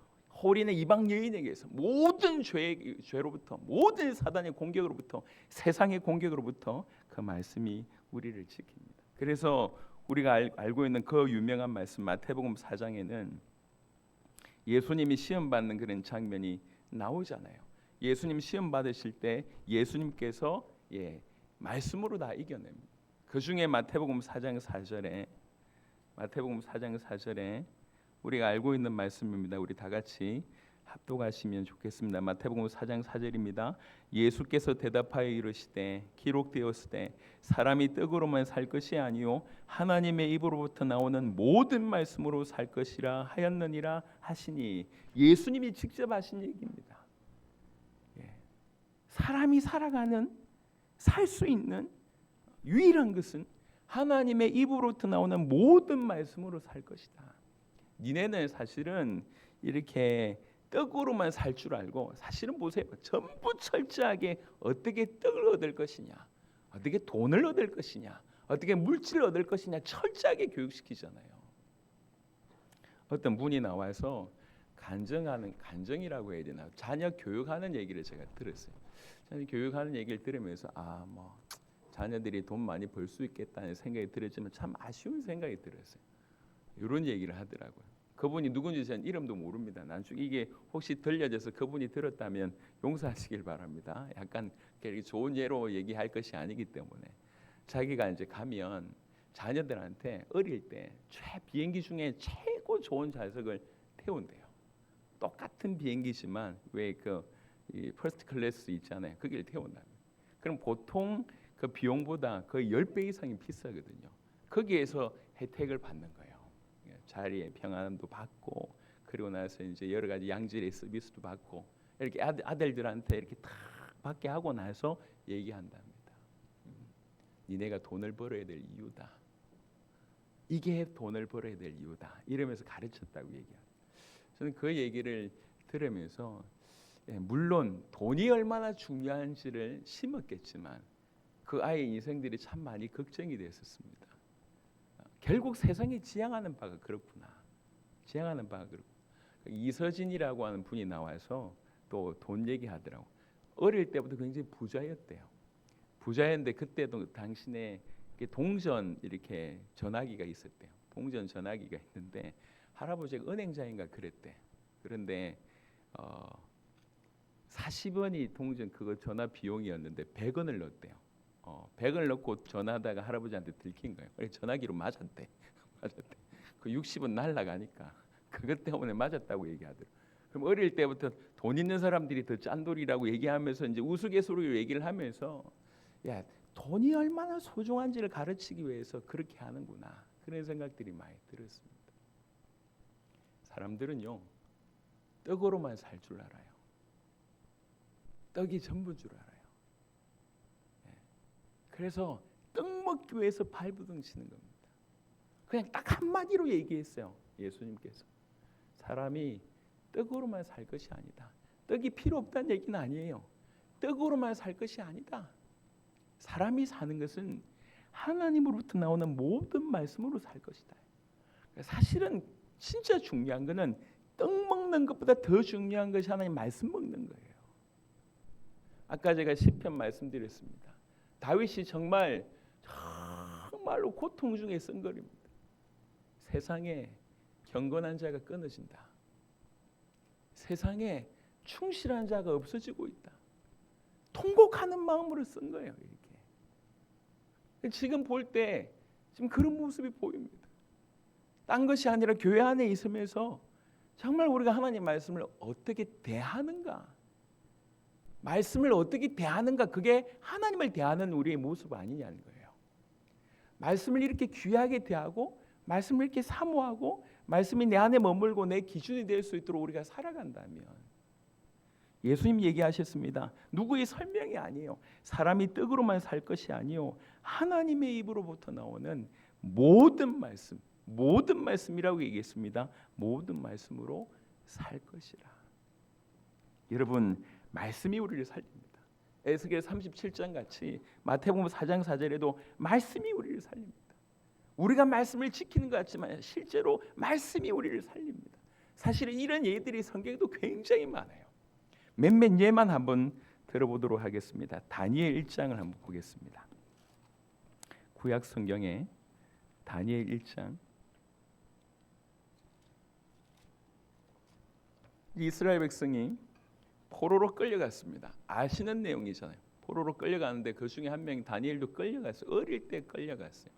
Speaker 1: 호린의 이방 여인에게서 모든 죄로부터 모든 사단의 공격으로부터 세상의 공격으로부터 그 말씀이 우리를 지킵니다. 그래서 우리가 알고 있는 그 유명한 말씀 마태복음 4장에는 예수님이 시험 받는 그런 장면이 나오잖아요. 예수님 시험 받으실 때 예수님께서 말씀으로 다 이겨냅니다. 그 중에 마태복음 4장 4절에 우리가 알고 있는 말씀입니다. 우리 다 같이 합독하시면 좋겠습니다. 마태복음 4장 4절입니다. 예수께서 대답하여 이르시되 기록되었으되 사람이 떡으로만 살 것이 아니요 하나님의 입으로부터 나오는 모든 말씀으로 살 것이라 하였느니라 하시니, 예수님이 직접 하신 얘기입니다. 사람이 살아가는 살 수 있는 유일한 것은 하나님의 입으로부터 나오는 모든 말씀으로 살 것이다. 니네는 사실은 이렇게 떡으로만 살 줄 알고 사실은 보세요. 전부 철저하게 어떻게 떡을 얻을 것이냐, 어떻게 돈을 얻을 것이냐, 어떻게 물질을 얻을 것이냐 철저하게 교육시키잖아요. 어떤 분이 나와서 간정이라고 해야 되나, 자녀 교육하는 얘기를 제가 들었어요. 자녀 교육하는 얘기를 들으면서 자녀들이 돈 많이 벌 수 있겠다는 생각이 들었지만 참 아쉬운 생각이 들었어요. 이런 얘기를 하더라고요. 그분이 누군지 저는 이름도 모릅니다. 나중에 이게 혹시 들려져서 그분이 들었다면 용서하시길 바랍니다. 약간 좋은 예로 얘기할 것이 아니기 때문에. 자기가 이제 가면 자녀들한테 어릴 때 비행기 중에 최고 좋은 좌석을 태운대요. 똑같은 비행기지만 왜 퍼스트 클래스 있잖아요. 거기를 태운다. 그럼 보통 그 비용보다 거의 10배 이상이 비싸거든요. 거기에서 혜택을 받는 거예요. 자리에 평안도 받고, 그리고 나서 이제 여러 가지 양질의 서비스도 받고, 이렇게 아들들한테 이렇게 탁 받게 하고 나서 얘기한답니다. 니네가 돈을 벌어야 될 이유다. 이게 돈을 벌어야 될 이유다. 이러면서 가르쳤다고 얘기해요. 저는 그 얘기를 들으면서 물론 돈이 얼마나 중요한지를 심었겠지만 그 아이의 인생들이 참 많이 걱정이 됐었습니다. 결국 세상이 지향하는 바가 그렇구나. 지향하는 바가 그렇구나. 이서진이라고 하는 분이 나와서 또 돈 얘기하더라고. 어릴 때부터 굉장히 부자였대요. 부자였는데 그때도 당신의 동전 이렇게 전화기가 있었대요. 동전 전화기가 있는데 할아버지가 은행장인가 그랬대. 그런데 40원이 동전 그거 전화 비용이었는데 100원을 넣었대요. 100원을 넣고 전화하다가 할아버지한테 들킨 거예요. 전화기로 맞았대. 맞았대. 그 60원 날라가니까 그것 때문에 맞았다고 얘기하더라고요. 그럼 어릴 때부터 돈 있는 사람들이 더 짠돌이라고 얘기하면서 이제 우스갯소리로 얘기를 하면서 야, 돈이 얼마나 소중한지를 가르치기 위해서 그렇게 하는구나. 그런 생각들이 많이 들었습니다. 사람들은요, 떡으로만 살 줄 알아요. 떡이 전부인 줄 알아요. 그래서 떡 먹기 위해서 발버둥 치는 겁니다. 그냥 딱 한마디로 얘기했어요. 예수님께서. 사람이 떡으로만 살 것이 아니다. 떡이 필요 없다는 얘기는 아니에요. 떡으로만 살 것이 아니다. 사람이 사는 것은 하나님으로부터 나오는 모든 말씀으로 살 것이다. 사실은 진짜 중요한 것은 떡 먹는 것보다 더 중요한 것이 하나님 말씀 먹는 거예요. 아까 제가 시편 말씀드렸습니다. 다윗이 정말로 고통 중에 쓴 글입니다. 세상에 경건한 자가 끊어진다. 세상에 충실한 자가 없어지고 있다. 통곡하는 마음으로 쓴 거예요. 이렇게. 지금 볼 때 지금 그런 모습이 보입니다. 딴 것이 아니라 교회 안에 있으면서 정말 우리가 하나님 말씀을 어떻게 대하는가, 말씀을 어떻게 대하는가, 그게 하나님을 대하는 우리의 모습 아니냐는 거예요. 말씀을 이렇게 귀하게 대하고 말씀을 이렇게 사모하고 말씀이 내 안에 머물고 내 기준이 될 수 있도록 우리가 살아간다면, 예수님 얘기하셨습니다. 누구의 설명이 아니에요. 사람이 떡으로만 살 것이 아니요 하나님의 입으로부터 나오는 모든 말씀, 모든 말씀이라고 얘기했습니다. 모든 말씀으로 살 것이라. 여러분, 말씀이 우리를 살립니다. 에스겔 37장 같이 마태복음 4장 4절에도 말씀이 우리를 살립니다. 우리가 말씀을 지키는 것 같지만 실제로 말씀이 우리를 살립니다. 사실은 이런 예들이 성경에도 굉장히 많아요. 몇몇 예만 한번 들어보도록 하겠습니다. 다니엘 1장을 한번 보겠습니다. 구약 성경에 다니엘 1장. 이스라엘 백성이 포로로 끌려갔습니다. 아시는 내용이잖아요. 포로로 끌려가는데 그 중에 한 명이 다니엘도 끌려갔어요. 어릴 때 끌려갔어요.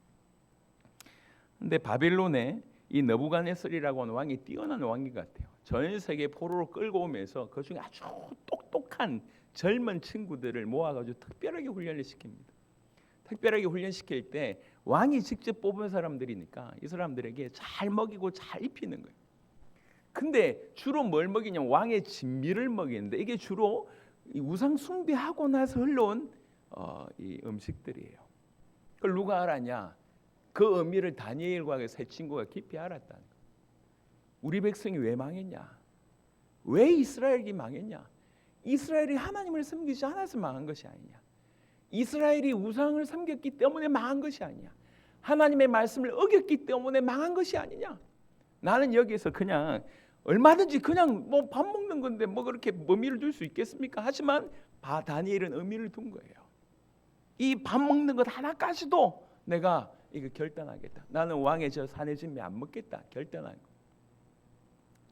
Speaker 1: 근데 바벨론에 이 느부갓네살이라고 하는 왕이 뛰어난 왕인 것 같아요. 전 세계 포로로 끌고 오면서 그 중에 아주 똑똑한 젊은 친구들을 모아가지고 특별하게 훈련을 시킵니다. 특별하게 훈련시킬 때 왕이 직접 뽑은 사람들이니까 이 사람들에게 잘 먹이고 잘 입히는 거예요. 근데 주로 뭘 먹이냐면 왕의 진미를 먹이는데 이게 주로 이 우상 숭배하고 나서 흘러온 이 음식들이에요. 그걸 누가 알았냐? 그 의미를 다니엘과 그 세 친구가 깊이 알았다는 거예요. 우리 백성이 왜 망했냐? 왜 이스라엘이 망했냐? 이스라엘이 하나님을 섬기지 않아서 망한 것이 아니냐? 이스라엘이 우상을 섬겼기 때문에 망한 것이 아니냐? 하나님의 말씀을 어겼기 때문에 망한 것이 아니냐? 나는 여기에서 그냥 얼마든지 그냥 뭐 밥 먹는 건데 뭐 그렇게 의미를 둘 수 있겠습니까? 하지만 다니엘은 의미를 둔 거예요. 이 밥 먹는 것 하나까지도 내가 이거 결단하겠다. 나는 왕의 저 산의 진미 안 먹겠다. 결단한 거.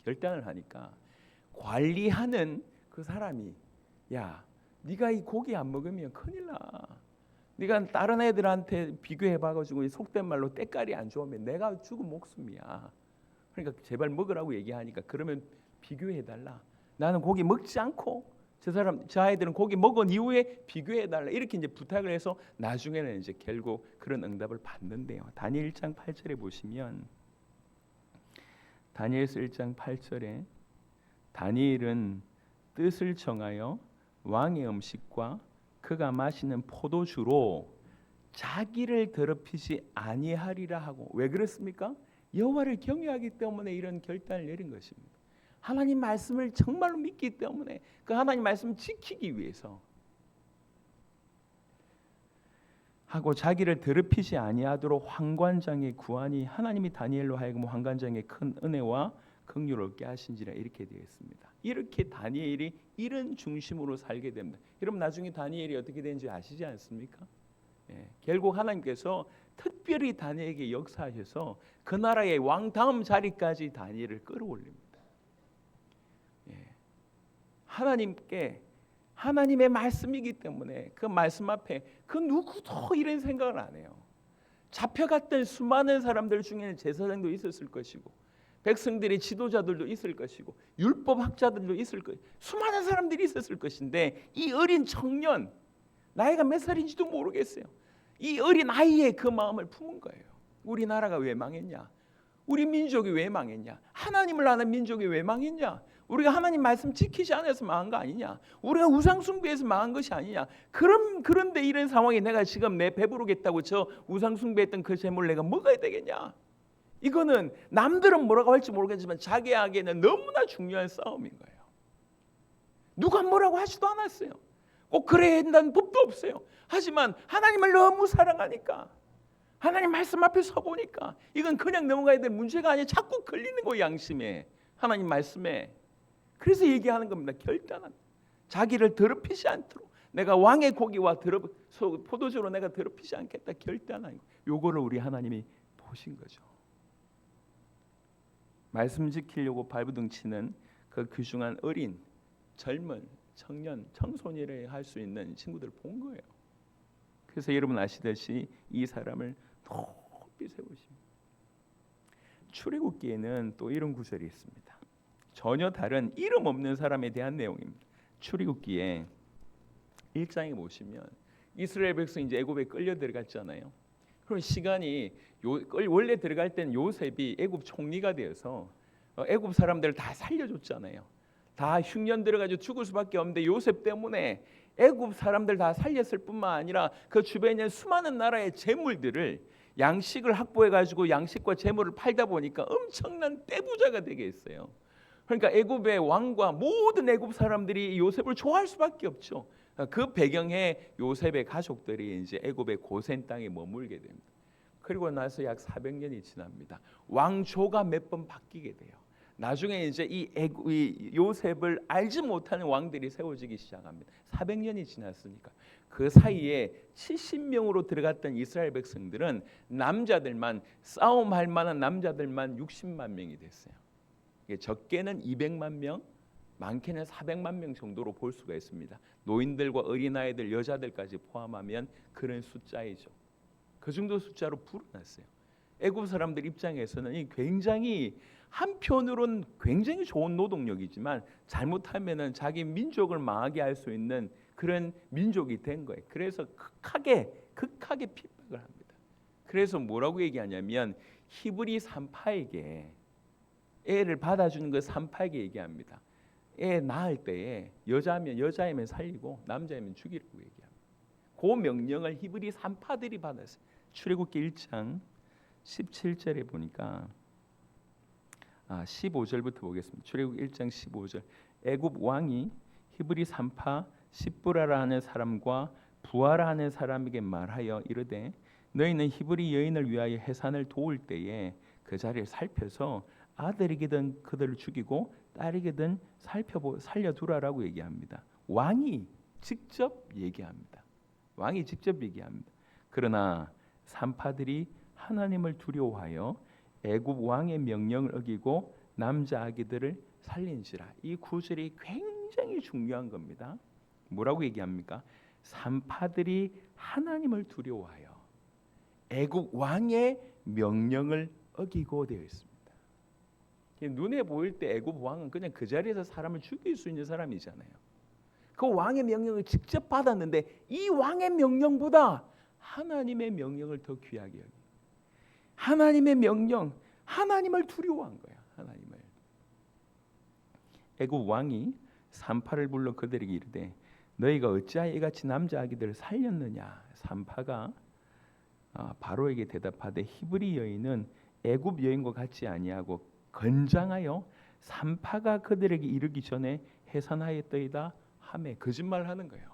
Speaker 1: 결단을 하니까 관리하는 그 사람이 야, 네가 이 고기 안 먹으면 큰일 나. 네가 다른 애들한테 비교해봐가지고 속된 말로 때깔이 안 좋으면 내가 죽은 목숨이야. 그러니까 제발 먹으라고 얘기하니까 그러면 비교해달라. 나는 고기 먹지 않고 저 아이들은 고기 먹은 이후에 비교해달라. 이렇게 이제 부탁을 해서 나중에는 이제 결국 그런 응답을 받는데요. 다니엘 1장 8절에 보시면 다니엘서 1장 8절에 다니엘은 뜻을 정하여 왕의 음식과 그가 마시는 포도주로 자기를 더럽히지 아니하리라 하고. 왜 그렇습니까? 여호와를 경외하기 때문에 이런 결단을 내린 것입니다. 하나님 말씀을 정말로 믿기 때문에 그 하나님 말씀을 지키기 위해서 하고 자기를 더럽히지 아니하도록 환관장에 구하니 하나님이 다니엘로 하여금 환관장에 큰 은혜와 긍휼을 얻게 하신지라 이렇게 되어 있습니다. 이렇게 다니엘이 이런 중심으로 살게 됩니다. 여러분 나중에 다니엘이 어떻게 되는지 아시지 않습니까? 결국 하나님께서 특별히 다니엘에게 역사하셔서 그 나라의 왕 다음 자리까지 다니엘을 끌어올립니다. 하나님께 하나님의 말씀이기 때문에 그 말씀 앞에 그 누구도 이런 생각을 안 해요. 잡혀갔던 수많은 사람들 중에는 제사장도 있었을 것이고 백성들의 지도자들도 있을 것이고 율법학자들도 있을 것이고 수많은 사람들이 있었을 것인데 이 어린 청년 나이가 몇 살인지도 모르겠어요. 이 어린 아이의 그 마음을 품은 거예요. 우리나라가 왜 망했냐? 우리 민족이 왜 망했냐? 하나님을 아는 민족이 왜 망했냐? 우리가 하나님 말씀 지키지 않아서 망한 거 아니냐? 우리가 우상 숭배해서 망한 것이 아니냐? 그런데 이런 상황에 내가 지금 내 배부르겠다고 저 우상 숭배했던 그 재물을 내가 먹어야 되겠냐? 이거는 남들은 뭐라고 할지 모르겠지만 자기에게는 너무나 중요한 싸움인 거예요. 누가 뭐라고 하지도 않았어요. 꼭 그래야 한다는 법도 없어요. 하지만 하나님을 너무 사랑하니까 하나님 말씀 앞에 서보니까 이건 그냥 넘어가야 될 문제가 아니라 자꾸 걸리는 거예요. 양심에 하나님 말씀에. 그래서 얘기하는 겁니다. 결단한 자기를 더럽히지 않도록 내가 왕의 고기와 포도주로 내가 더럽히지 않겠다 결단한 거. 요거를 우리 하나님이 보신 거죠. 말씀 지키려고 발부둥 치는 그 귀중한 어린 젊은 청년 청소년이 할 수 있는 친구들 본 거예요. 그래서 여러분 아시듯이 이 사람을 높이 세우십니다. 출애굽기에는 또 이런 구절이 있습니다. 전혀 다른 이름 없는 사람에 대한 내용입니다. 출애굽기에 1장에 보시면 이스라엘 백성이 이제 애굽에 끌려 들어갔잖아요. 그럼 시간이 원래 들어갈 때는 요셉이 애굽 총리가 되어서 애굽 사람들을 다 살려줬잖아요. 다 흉년 들어가지고 죽을 수밖에 없는데 요셉 때문에 애굽 사람들 다 살렸을 뿐만 아니라 그 주변에 있는 수많은 나라의 재물들을 양식을 확보해가지고 양식과 재물을 팔다 보니까 엄청난 떼부자가 되게 했어요. 그러니까 애굽의 왕과 모든 애굽 사람들이 요셉을 좋아할 수밖에 없죠. 그 배경에 요셉의 가족들이 이제 애굽의 고센 땅에 머물게 됩니다. 그리고 나서 약 400년이 지납니다. 왕조가 몇 번 바뀌게 돼요. 나중에 이제 이 요셉을 알지 못하는 왕들이 세워지기 시작합니다. 400년이 지났으니까 그 사이에 70명으로 들어갔던 이스라엘 백성들은 남자들만 싸움할 만한 남자들만 60만 명이 됐어요. 적게는 200만 명, 많게는 400만 명 정도로 볼 수가 있습니다. 노인들과 어린아이들, 여자들까지 포함하면 그런 숫자이죠. 그 정도 숫자로 불어났어요. 애굽 사람들 입장에서는 굉장히 한편으로는 굉장히 좋은 노동력이지만 잘못하면은 자기 민족을 망하게 할 수 있는 그런 민족이 된 거예요. 그래서 극하게 핍박을 합니다. 그래서 뭐라고 얘기하냐면 히브리 산파에게 애를 받아주는 그 산파에게 얘기합니다. 애 낳을 때에 여자이면 살리고 남자이면 죽이라고 얘기합니다. 그 명령을 히브리 산파들이 받았어요. 출애굽기 1장 17절에 보니까 15절부터 보겠습니다. 출애굽기 1장 15절. 애굽 왕이 히브리 산파 십부라라 하는 사람과 부하라 하는 사람에게 말하여 이르되 너희는 히브리 여인을 위하여 해산을 도울 때에 그 자리를 살펴서 아들이거든 그들을 죽이고 딸이거든 살려두라라고 얘기합니다. 왕이 직접 얘기합니다. 그러나 산파들이 하나님을 두려워하여 애굽 왕의 명령을 어기고 남자 아기들을 살린지라. 이 구절이 굉장히 중요한 겁니다. 뭐라고 얘기합니까? 산파들이 하나님을 두려워하여 애굽 왕의 명령을 어기고 되어 있습니다. 눈에 보일 때 애굽 왕은 그냥 그 자리에서 사람을 죽일 수 있는 사람이잖아요. 그 왕의 명령을 직접 받았는데 이 왕의 명령보다 하나님의 명령을 더 귀하게 여기. 하나님의 명령, 하나님을 두려워한 거야. 하나님을. 애굽 왕이 산파를 불러 그들에게 이르되 너희가 어찌하여 이같이 남자 아기들을 살렸느냐? 산파가 바로에게 대답하되 히브리 여인은 애굽 여인과 같지 아니하고 건장하여 산파가 그들에게 이르기 전에 해산하였더이다 하매 거짓말하는 거예요.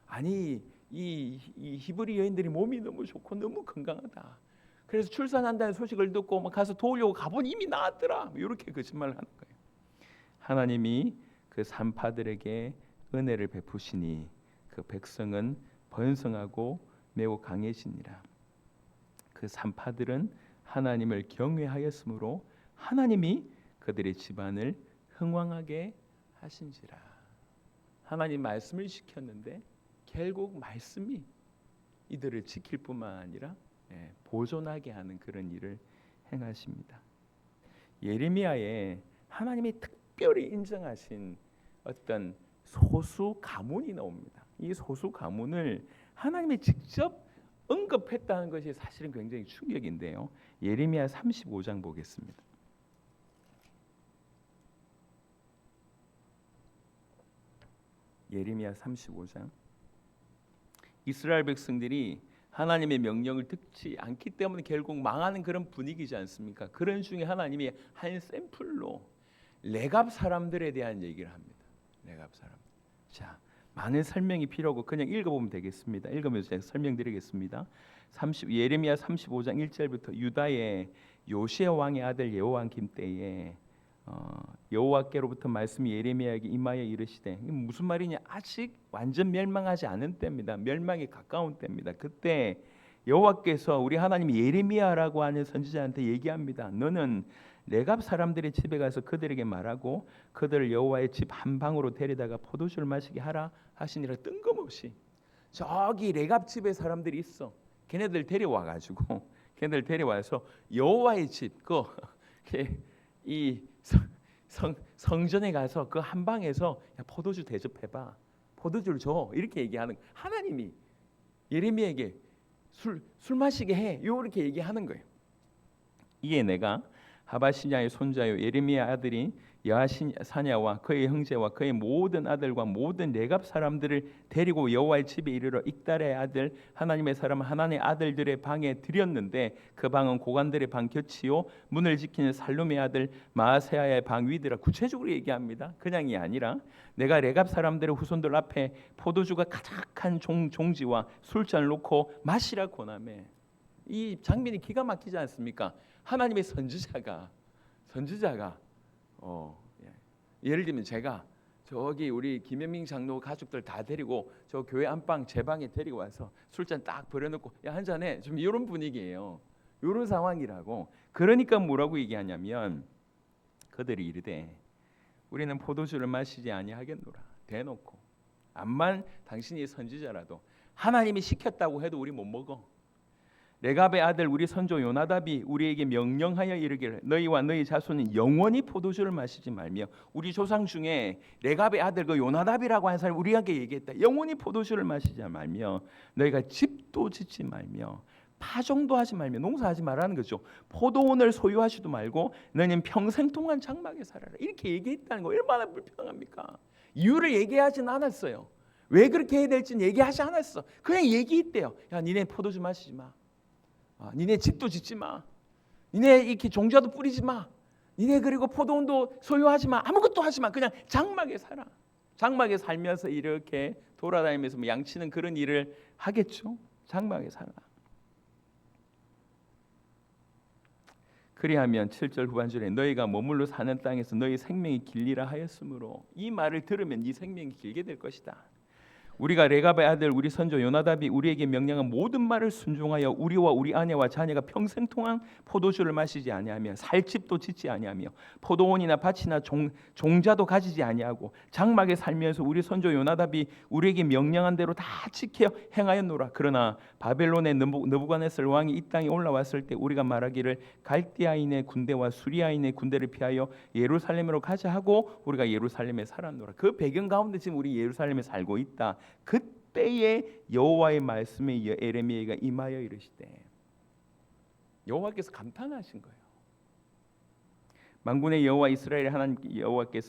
Speaker 1: 아니 이 히브리 여인들이 몸이 너무 좋고 너무 건강하다. 그래서 출산한다는 소식을 듣고 막 가서 도우려고 가보니 이미 나았더라. 이렇게 거짓말하는 거예요. 하나님이 그 산파들에게 은혜를 베푸시니 그 백성은 번성하고 매우 강해지니라. 그 산파들은 하나님을 경외하였으므로 하나님이 그들의 집안을 흥왕하게 하신지라. 하나님 말씀을 지켰는데 결국 말씀이 이들을 지킬 뿐만 아니라 보존하게 하는 그런 일을 행하십니다. 예레미야에 하나님이 특별히 인정하신 어떤 소수 가문이 나옵니다. 이 소수 가문을 하나님이 직접 언급했다는 것이 사실은 굉장히 충격인데요. 예레미야 35장 보겠습니다. 예레미야 35장. 이스라엘 백성들이 하나님의 명령을 듣지 않기 때문에 결국 망하는 그런 분위기지 않습니까? 그런 중에 하나님이 한 샘플로 레갑 사람들에 대한 얘기를 합니다. 레갑 사람. 자, 많은 설명이 필요하고 그냥 읽어보면 되겠습니다. 읽으면서 제가 설명드리겠습니다. 예레미야 35장 1절부터 유다의 요시야 왕의 아들 여호와김 때에 여호와께로부터 말씀이 예레미야에게 임하여 이르시되, 무슨 말이냐? 아직 완전 멸망하지 않은 때입니다. 멸망에 가까운 때입니다. 그때 여호와께서 우리 하나님 예레미야라고 하는 선지자한테 얘기합니다. 너는 레갑 사람들의 집에 가서 그들에게 말하고 그들을 여호와의 집 한 방으로 데려다가 포도주를 마시게 하라 하시니라. 뜬금없이 저기 레갑 집에 사람들이 있어. 걔네들 데려와 가지고 걔네들 데려와서 여호와의 집 이 성전에 가서 그 한 방에서 포도주 대접해봐. 포도주를 줘. 이렇게 얘기하는 하나님이 예레미야에게 술 마시게 해. 이렇게 얘기하는 거예요. 이에 내가 하바시냐의 손자요 예레미야 아들인 여하사냐와 그의 형제와 그의 모든 아들과 모든 레갑 사람들을 데리고 여호와의 집에 이르러 익달의 아들 하나님의 사람 하나님의 아들들의 방에 들였는데 그 방은 고관들의 방 곁이요 문을 지키는 살룸의 아들 마아세야의 방 위더라. 구체적으로 얘기합니다. 그냥이 아니라 내가 레갑 사람들의 후손들 앞에 포도주가 가득한 종지와 술잔을 놓고 마시라 권하매. 이 장면이 기가 막히지 않습니까? 하나님의 선지자가 예를 들면 제가 저기 우리 김현민 장로 가족들 다 데리고 저 교회 안방 제 방에 데리고 와서 술잔 딱 버려놓고 야 한잔해 좀 이런 분위기예요. 이런 상황이라고. 그러니까 뭐라고 얘기하냐면 그들이 이르되 우리는 포도주를 마시지 아니하겠노라. 대놓고 암만 당신이 선지자라도 하나님이 시켰다고 해도 우리 못 먹어. 레갑의 아들 우리 선조 요나답이 우리에게 명령하여 이르기를 너희와 너희 자손은 영원히 포도주를 마시지 말며. 우리 조상 중에 레갑의 아들 그 요나답이라고 하는 사람이 우리에게 얘기했다. 영원히 포도주를 마시지 말며 너희가 집도 짓지 말며 파종도 하지 말며 농사하지 말라는 거죠. 포도원을 소유하지도 말고 너희는 평생 동안 장막에 살아라. 이렇게 얘기했다는 거 얼마나 불평합니까? 이유를 얘기하진 않았어요. 왜 그렇게 해야 될지는 얘기하지 않았어. 그냥 얘기했대요. 야 니네 포도주 마시지 마. 니네 집도 짓지 마. 니네 이렇게 종자도 뿌리지 마. 니네 그리고 포도원도 소유하지 마. 아무것도 하지 마. 그냥 장막에 살아. 장막에 살면서 이렇게 돌아다니면서 뭐 양치는 그런 일을 하겠죠. 장막에 살아. 그리하면 7절 후반절에 너희가 머물러 사는 땅에서 너희 생명이 길리라 하였으므로 이 말을 들으면 네 생명이 길게 될 것이다. 우리가 레갑의 아들 우리 선조 요나답이 우리에게 명령한 모든 말을 순종하여 우리와 우리 아내와 자녀가 평생 동안 포도주를 마시지 아니하며 살 집도 짓지 아니하며 포도원이나 밭이나 종자도 가지지 아니하고 장막에 살면서 우리 선조 요나답이 우리에게 명령한 대로 다 지켜 행하였노라. 그러나 바벨론의 느부갓네살 왕이 이 땅에 올라왔을 때 우리가 말하기를 갈대아인의 군대와 수리아인의 군대를 피하여 예루살렘으로 가자 하고 우리가 예루살렘에 살았노라. 그 배경 가운데 지금 우리 예루살렘에 살고 있다. 그때에 여호와의 말씀에 예레미야가 임하여 이르시되 여호와께서 감탄하신 거예요. 만군의 여호와 이스라엘의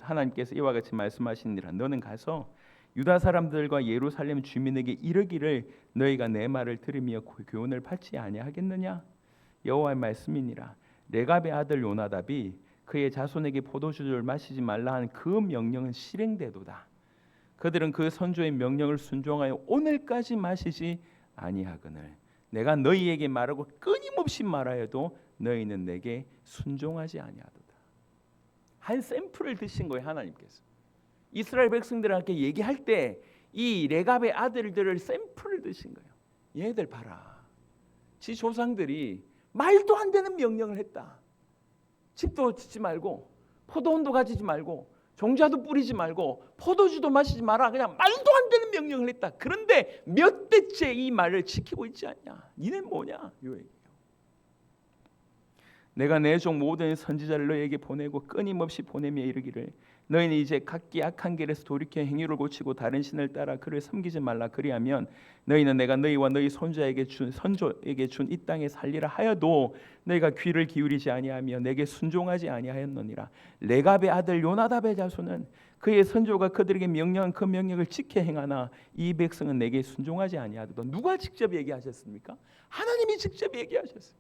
Speaker 1: 하나님께서 이와 같이 말씀하시니라. 너는 가서 유다 사람들과 예루살렘 주민에게 이르기를 너희가 내 말을 들으며 교훈을 받지 아니하겠느냐? 여호와의 말씀이니라. 레갑의 아들 요나답이 그의 자손에게 포도주를 마시지 말라 한 그 명령은 실행되도다. 그들은 그 선조의 명령을 순종하여 오늘까지 마시지 아니하거늘 내가 너희에게 말하고 끊임없이 말하여도 너희는 내게 순종하지 아니하도다. 한 샘플을 드신 거예요. 하나님께서 이스라엘 백성들에게 얘기할 때 이 레갑의 아들들을 샘플을 드신 거예요. 얘들 봐라, 지 조상들이 말도 안 되는 명령을 했다. 집도 짓지 말고 포도원도 가지지 말고 종자도 뿌리지 말고 포도주도 마시지 마라. 그냥 말도 안 되는 명령을 했다. 그런데 몇 대째 이 말을 지키고 있지 않냐? 니네 뭐냐? 요 얘기예요. 내가 내 종 모든 선지자를 너희에게 보내고 끊임없이 보내며 이르기를 너희는 이제 각기 악한 길에서 돌이켜 행위를 고치고 다른 신을 따라 그를 섬기지 말라. 그리하면 너희는 내가 너희와 너희 선조에게 준 이 땅에 살리라 하여도 너희가 귀를 기울이지 아니하며 내게 순종하지 아니하였느니라. 레갑의 아들 요나답의 자손은 그의 선조가 그들에게 명령한 그 명령을 지켜 행하나 이 백성은 내게 순종하지 아니하도다. 누가 직접 얘기하셨습니까? 하나님이 직접 얘기하셨어요.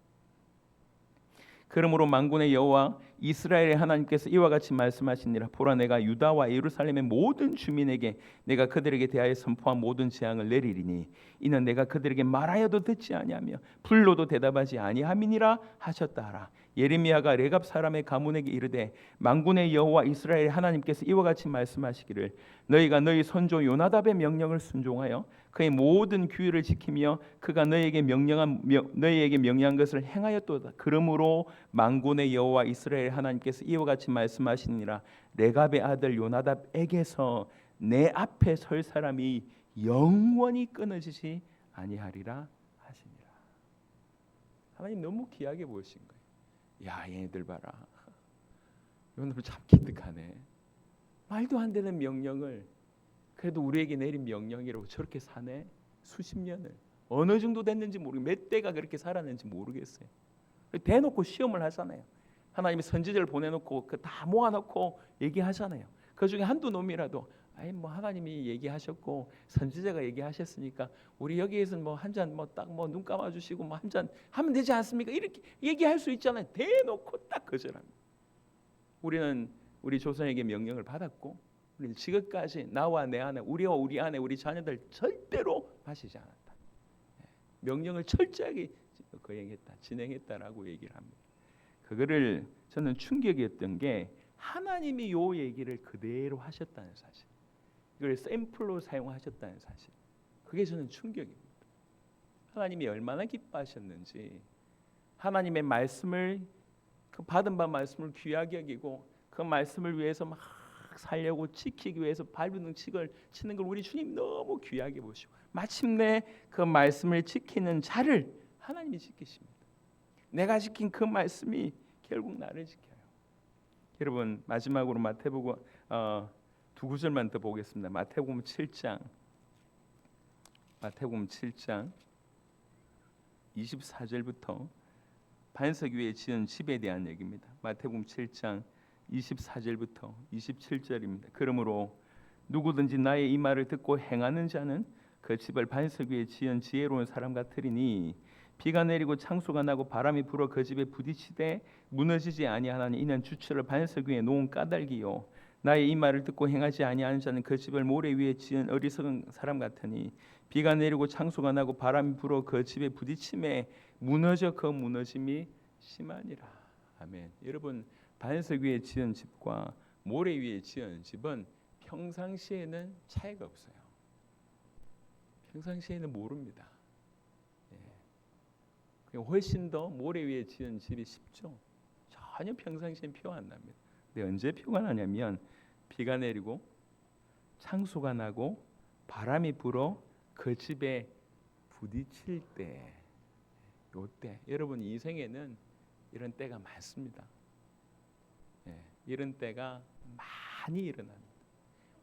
Speaker 1: 그러므로 만군의 여호와 이스라엘의 하나님께서 이와 같이 말씀하시니라. 보라, 내가 유다와 예루살렘의 모든 주민에게 내가 그들에게 대하여 선포한 모든 재앙을 내리리니 이는 내가 그들에게 말하여도 듣지 아니하며 불러도 대답하지 아니함이니라 하셨다 하라. 예레미야가 레갑 사람의 가문에게 이르되 만군의 여호와 이스라엘의 하나님께서 이와 같이 말씀하시기를 너희가 너희 선조 요나답의 명령을 순종하여 그의 모든 규율을 지키며 그가 너희에게 명령한 것을 행하였도다. 그러므로 만군의 여호와 이스라엘 하나님께서 이와 같이 말씀하시니라. 레갑의 아들 요나답에게서 내 앞에 설 사람이 영원히 끊어지지 아니하리라 하시니라. 하나님 너무 귀하게 보신 거예요. 야, 얘네들 봐라. 이놈들 참 기특하네. 말도 안 되는 명령을 그래도 우리에게 내린 명령이라고 저렇게 사네. 수십 년을 어느 정도 됐는지 모르고 몇 대가 그렇게 살았는지 모르겠어요. 대놓고 시험을 하잖아요. 하나님이 선지자를 보내놓고 그 다 모아놓고 얘기하잖아요. 그 중에 한두 놈이라도 아니 뭐 하나님이 얘기하셨고 선지자가 얘기하셨으니까 우리 여기에서는 뭐 한 잔 뭐 딱 뭐 눈 감아주시고 뭐 한 잔 하면 되지 않습니까? 이렇게 얘기할 수 있잖아요. 대놓고 딱 거절합니다. 우리는 우리 조상에게 명령을 받았고 우리는 지금까지 나와 내 안에 우리와 우리 안에 우리 자녀들 절대로 마시지 않았다. 명령을 철저하게 거행했다, 진행했다라고 얘기를 합니다. 그거를 저는 충격이었던 게 하나님이 요 얘기를 그대로 하셨다는 사실, 이걸 샘플로 사용하셨다는 사실, 그게 저는 충격입니다. 하나님이 얼마나 기뻐하셨는지, 하나님의 말씀을 그 받은 바 말씀을 귀하게 여기고 그 말씀을 위해서 막 살려고 지키기 위해서 발버둥 치는 걸 우리 주님 너무 귀하게 보시고 마침내 그 말씀을 지키는 자를 하나님이 지키십니다. 내가 지킨 그 말씀이 결국 나를 지켜요. 여러분 마지막으로 마태복음 두 구절만 더 보겠습니다. 마태복음 7장 24절부터 반석 위에 지은 집에 대한 얘기입니다. 마태복음 7장 24절부터 27절입니다. 그러므로 누구든지 나의 이 말을 듣고 행하는 자는 그 집을 반석 위에 지은 지혜로운 사람 같으리니 비가 내리고 창수가 나고 바람이 불어 그 집에 부딪히되 무너지지 아니하나니 이는 주철을 반석 위에 놓은 까닭이요 나의 이 말을 듣고 행하지 아니하는 자는 그 집을 모래 위에 지은 어리석은 사람 같으니 비가 내리고 창수가 나고 바람이 불어 그 집에 부딪힘에 무너져 그 무너짐이 심하니라. 아멘. 여러분 반석 위에 지은 집과 모래 위에 지은 집은 평상시에는 차이가 없어요. 평상시에는 모릅니다. 훨씬 더 모래 위에 지은 집이 쉽죠. 전혀 평상시엔 표가 안 납니다. 근데 언제 표가 나냐면 비가 내리고 창수가 나고 바람이 불어 그 집에 부딪힐 때, 요때 여러분 인생에는 이런 때가 많습니다. 이런 때가 많이 일어납니다.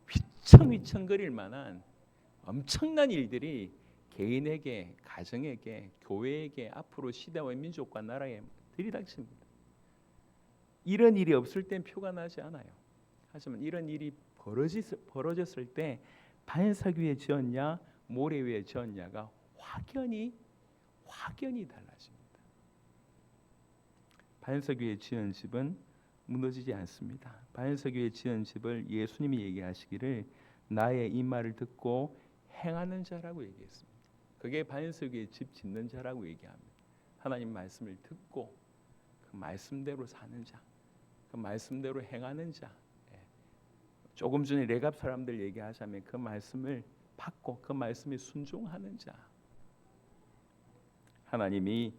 Speaker 1: 휘청휘청거릴 만한 엄청난 일들이 개인에게, 가정에게, 교회에게, 앞으로 시대와 민족과 나라에 들이닥칩니다. 이런 일이 없을 땐 표가 나지 않아요. 하지만 이런 일이 벌어졌을 때 반석 위에 지었냐 모래 위에 지었냐가 확연히 달라집니다. 반석 위에 지은 집은 무너지지 않습니다. 반석 위에 지은 집을 예수님이 얘기하시기를 나의 이 말을 듣고 행하는 자라고 얘기했습니다. 그게 반석 위에 집 짓는 자라고 얘기합니다. 하나님 말씀을 듣고 그 말씀대로 사는 자, 그 말씀대로 행하는 자. 조금 전에 레갑 사람들 얘기하자면 그 말씀을 받고 그 말씀에 순종하는 자. 하나님이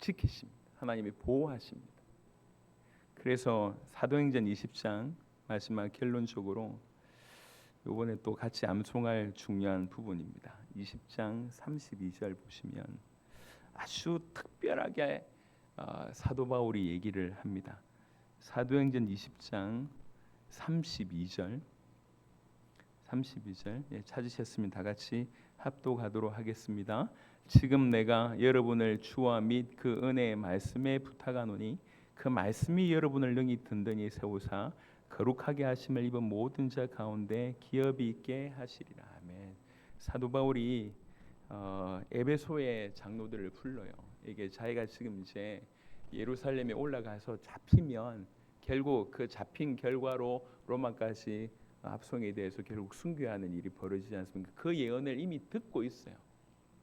Speaker 1: 지키십니다. 하나님이 보호하십니다. 그래서 사도행전 20장 마지막 결론적으로 이번에 또 같이 암송할 중요한 부분입니다. 20장 32절 보시면 아주 특별하게 사도 바울이 얘기를 합니다. 사도행전 20장 32절 찾으셨으면 다 같이 합독하도록 하겠습니다. 지금 내가 여러분을 주와 및 그 은혜의 말씀에 부탁하노니 그 말씀이 여러분을 능히 든든히 세우사 거룩하게 하심을 입은 모든 자 가운데 기업이 있게 하시리라. 아멘. 사도 바울이 에베소의 장로들을 불러요. 이게 자기가 지금 이제 예루살렘에 올라가서 잡히면 결국 그 잡힌 결과로 로마까지 합송에 대해서 결국 순교하는 일이 벌어지지 않습니까? 그 예언을 이미 듣고 있어요.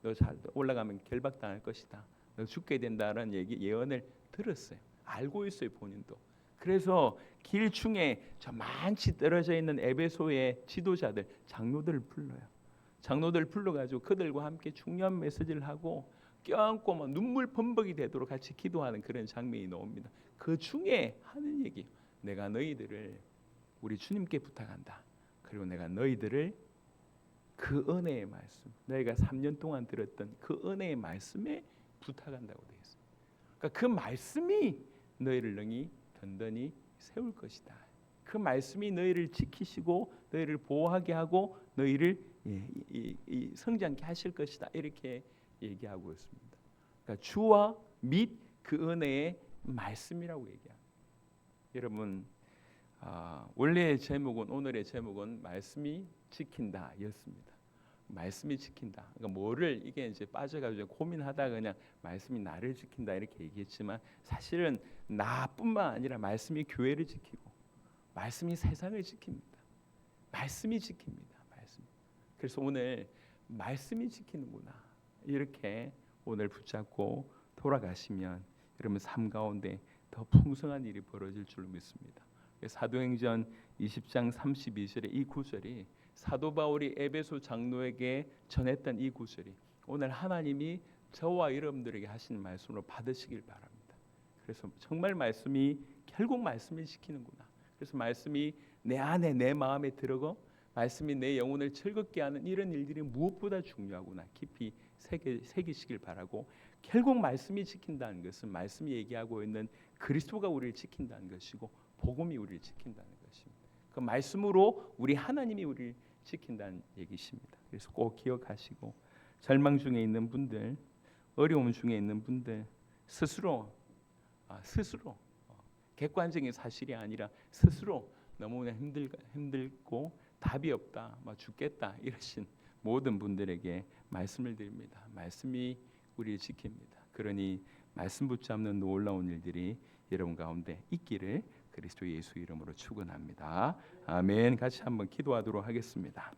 Speaker 1: 너 올라가면 결박당할 것이다. 너 죽게 된다는 예언을 들었어요. 알고 있어요, 본인도. 그래서 길 중에 저 많이 떨어져 있는 에베소의 지도자들, 장로들을 불러요. 장로들 불러가지고 그들과 함께 중요한 메시지를 하고 껴안고 막 눈물 범벅이 되도록 같이 기도하는 그런 장면이 나옵니다. 그 중에 하는 얘기, 내가 너희들을 우리 주님께 부탁한다. 그리고 내가 너희들을 그 은혜의 말씀, 너희가 3년 동안 들었던 그 은혜의 말씀에 부탁한다고 되어 있습니다. 그러니까 그 말씀이 너희를 능히 든든히 세울 것이다. 그 말씀이 너희를 지키시고 너희를 보호하게 하고 너희를 성장케 하실 것이다. 이렇게 얘기하고 있습니다. 그러니까 주와 및 그 은혜의 말씀이라고 얘기합니다. 여러분, 원래의 제목은 오늘의 제목은 말씀이 지킨다였습니다. 말씀이 지킨다. 그러니까 뭐를 이게 이제 빠져가지고 고민하다가 그냥 말씀이 나를 지킨다 이렇게 얘기했지만 사실은 나뿐만 아니라 말씀이 교회를 지키고 말씀이 세상을 지킵니다. 말씀이 지킵니다. 말씀. 그래서 오늘 말씀이 지키는구나 이렇게 오늘 붙잡고 돌아가시면 여러분 삶 가운데 더 풍성한 일이 벌어질 줄 믿습니다. 사도행전 20장 32절의 이 구절이 사도 바울이 에베소 장로에게 전했던 이 구절이 오늘 하나님이 저와 여러분들에게 하시는 말씀으로 받으시길 바랍니다. 그래서 정말 말씀이 결국 말씀을 지키는구나. 그래서 말씀이 내 안에 내 마음에 들어가 말씀이 내 영혼을 즐겁게 하는 이런 일들이 무엇보다 중요하구나 깊이 새기시길 바라고 결국 말씀이 지킨다는 것은 말씀이 얘기하고 있는 그리스도가 우리를 지킨다는 것이고 복음이 우리를 지킨다는 것입니다. 그 말씀으로 우리 하나님이 우리를 지킨다는 얘기십니다. 그래서 꼭 기억하시고 절망 중에 있는 분들, 어려움 중에 있는 분들 스스로 객관적인 사실이 아니라 스스로 너무나 힘들고 답이 없다, 죽겠다 이러신 모든 분들에게 말씀을 드립니다. 말씀이 우리를 지킵니다. 그러니 말씀 붙잡는 놀라운 일들이 여러분 가운데 있기를 그리스도 예수 이름으로 축원합니다. 아멘. 같이 한번 기도하도록 하겠습니다.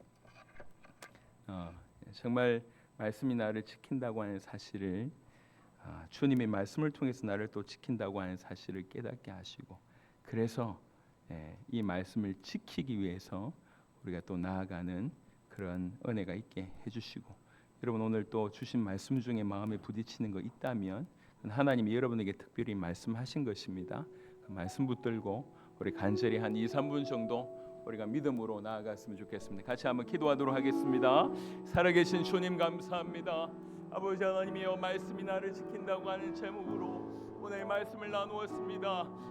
Speaker 1: 정말 말씀이 나를 지킨다고 하는 사실을 주님의 말씀을 통해서 나를 또 지킨다고 하는 사실을 깨닫게 하시고 그래서 이 말씀을 지키기 위해서 우리가 또 나아가는 그런 은혜가 있게 해주시고 여러분 오늘 또 주신 말씀 중에 마음에 부딪히는 거 있다면 하나님이 여러분에게 특별히 말씀하신 것입니다. 그 말씀 붙들고 우리 간절히 한 2-3분 정도 우리가 믿음으로 나아갔으면 좋겠습니다. 같이 한번 기도하도록 하겠습니다. 살아계신 주님 감사합니다. 아버지 하나님이여 말씀이 나를 지킨다고 하는 제목으로 오늘 말씀을 나누었습니다.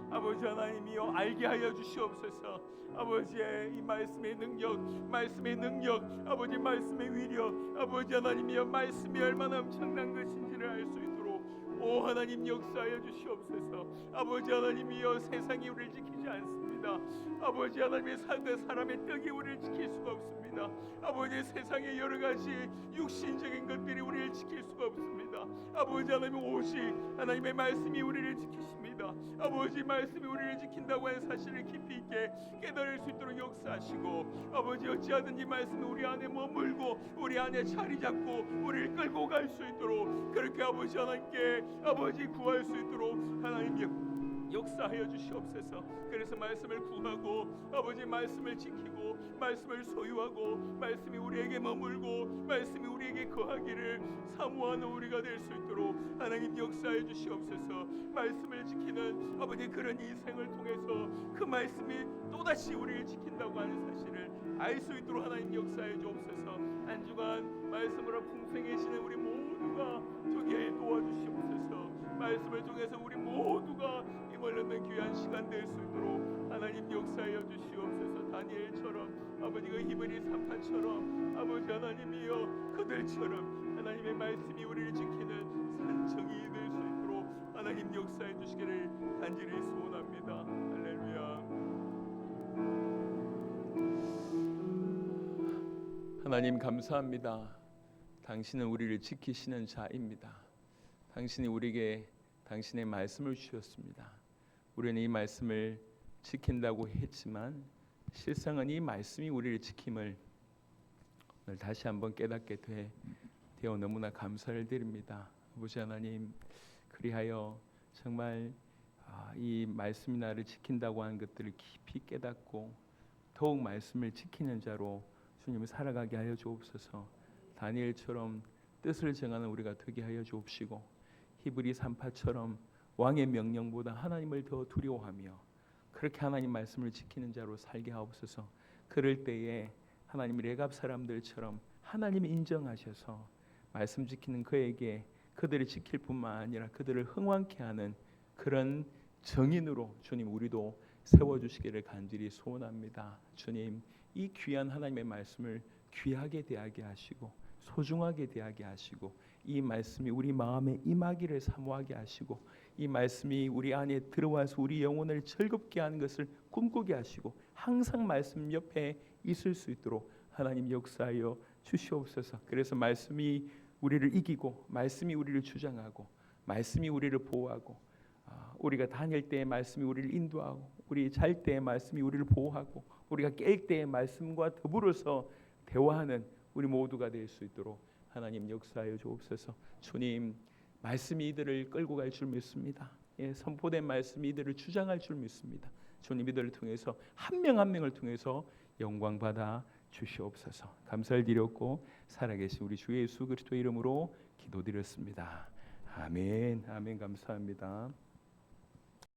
Speaker 1: 아버지 하나님이여 알게 하여 주시옵소서. 아버지의 이 말씀의 능력 아버지 말씀의 위력 아버지 하나님이여 말씀이 얼마나 엄청난 것인지를 알 수 있도록 오 하나님 역사하여 주시옵소서. 아버지 하나님이여 세상이 우리를 지키지 않습니다. 없습니다. 아버지 하나님의 살던 사람의 떡이 우리를 지킬 수가 없습니다. 아버지 세상의 여러 가지 육신적인 것들이 우리를 지킬 수가 없습니다. 아버지 하나님 오직 하나님의 말씀이 우리를 지키십니다. 아버지 말씀이 우리를 지킨다고 하는 사실을 깊이 있게 깨달을 수 있도록 역사하시고 아버지 어찌하든지 말씀이 우리 안에 머물고 우리 안에 자리 잡고 우리를 끌고 갈 수 있도록 그렇게 아버지 하나님께 아버지 구할 수 있도록 하나님 역사하여 주시옵소서. 그래서 말씀을 구하고 아버지 말씀을 지키고 말씀을 소유하고 말씀이 우리에게 머물고 말씀이 우리에게 거하기를 사모하는 우리가 될 수 있도록 하나님 역사해 주시옵소서. 말씀을 지키는 아버지 그런 인생을 통해서 그 말씀이 또다시 우리를 지킨다고 하는 사실을 알 수 있도록 하나님 역사해 주옵소서. 한 주간 말씀으로 풍성해지는 우리 모두가 저기에 도와주시옵소서. 말씀을 통해서 우리 모두가 힘을 얻는 귀한 시간 될 수 있도록 하나님 역사하여 주시옵소서. 다니엘처럼 아버지 그 히브리 3파처럼 아버지 하나님이여 그들처럼 하나님의 말씀이 우리를 지키는 산청이 될 수 있도록 하나님 역사해 주시기를 간절히 소원합니다. 할렐루야. 하나님 감사합니다. 당신은 우리를 지키시는 자입니다. 당신이 우리에게 당신의 말씀을 주셨습니다. 우리는 이 말씀을 지킨다고 했지만 실상은 이 말씀이 우리를 지킴을 오늘 다시 한번 깨닫게 되어 너무나 감사를 드립니다. 아버지 하나님 그리하여 정말 이 말씀이 나를 지킨다고 하는 것들을 깊이 깨닫고 더욱 말씀을 지키는 자로 주님을 살아가게 하여 주옵소서. 다니엘처럼 뜻을 정하는 우리가 되게 하여 주옵시고 히브리 3파처럼 왕의 명령보다 하나님을 더 두려워하며 그렇게 하나님 말씀을 지키는 자로 살게 하옵소서. 그럴 때에 하나님 레갑 사람들처럼 하나님이 인정하셔서 말씀 지키는 그에게 그들을 지킬 뿐만 아니라 그들을 흥왕케 하는 그런 정인으로 주님 우리도 세워주시기를 간절히 소원합니다. 주님 이 귀한 하나님의 말씀을 귀하게 대하게 하시고 소중하게 대하게 하시고 이 말씀이 우리 마음에 임하기를 사모하게 하시고 이 말씀이 우리 안에 들어와서 우리 영혼을 즐겁게 하는 것을 꿈꾸게 하시고 항상 말씀 옆에 있을 수 있도록 하나님 역사하여 주시옵소서. 그래서 말씀이 우리를 이기고 말씀이 우리를 주장하고 말씀이 우리를 보호하고 우리가 다닐 때의 말씀이 우리를 인도하고 우리 잘 때의 말씀이 우리를 보호하고 우리가 깰 때의 말씀과 더불어서 대화하는 우리 모두가 될 수 있도록 하나님 역사하여 주옵소서. 주님 말씀이 이들을 끌고 갈 줄 믿습니다. 선포된 말씀이 이들을 주장할 줄 믿습니다. 주님 이들을 통해서 한 명 한 명을 통해서 영광 받아 주시옵소서. 감사를 드렸고 살아계신 우리 주 예수 그리스도 이름으로 기도드렸습니다. 아멘. 아멘. 감사합니다.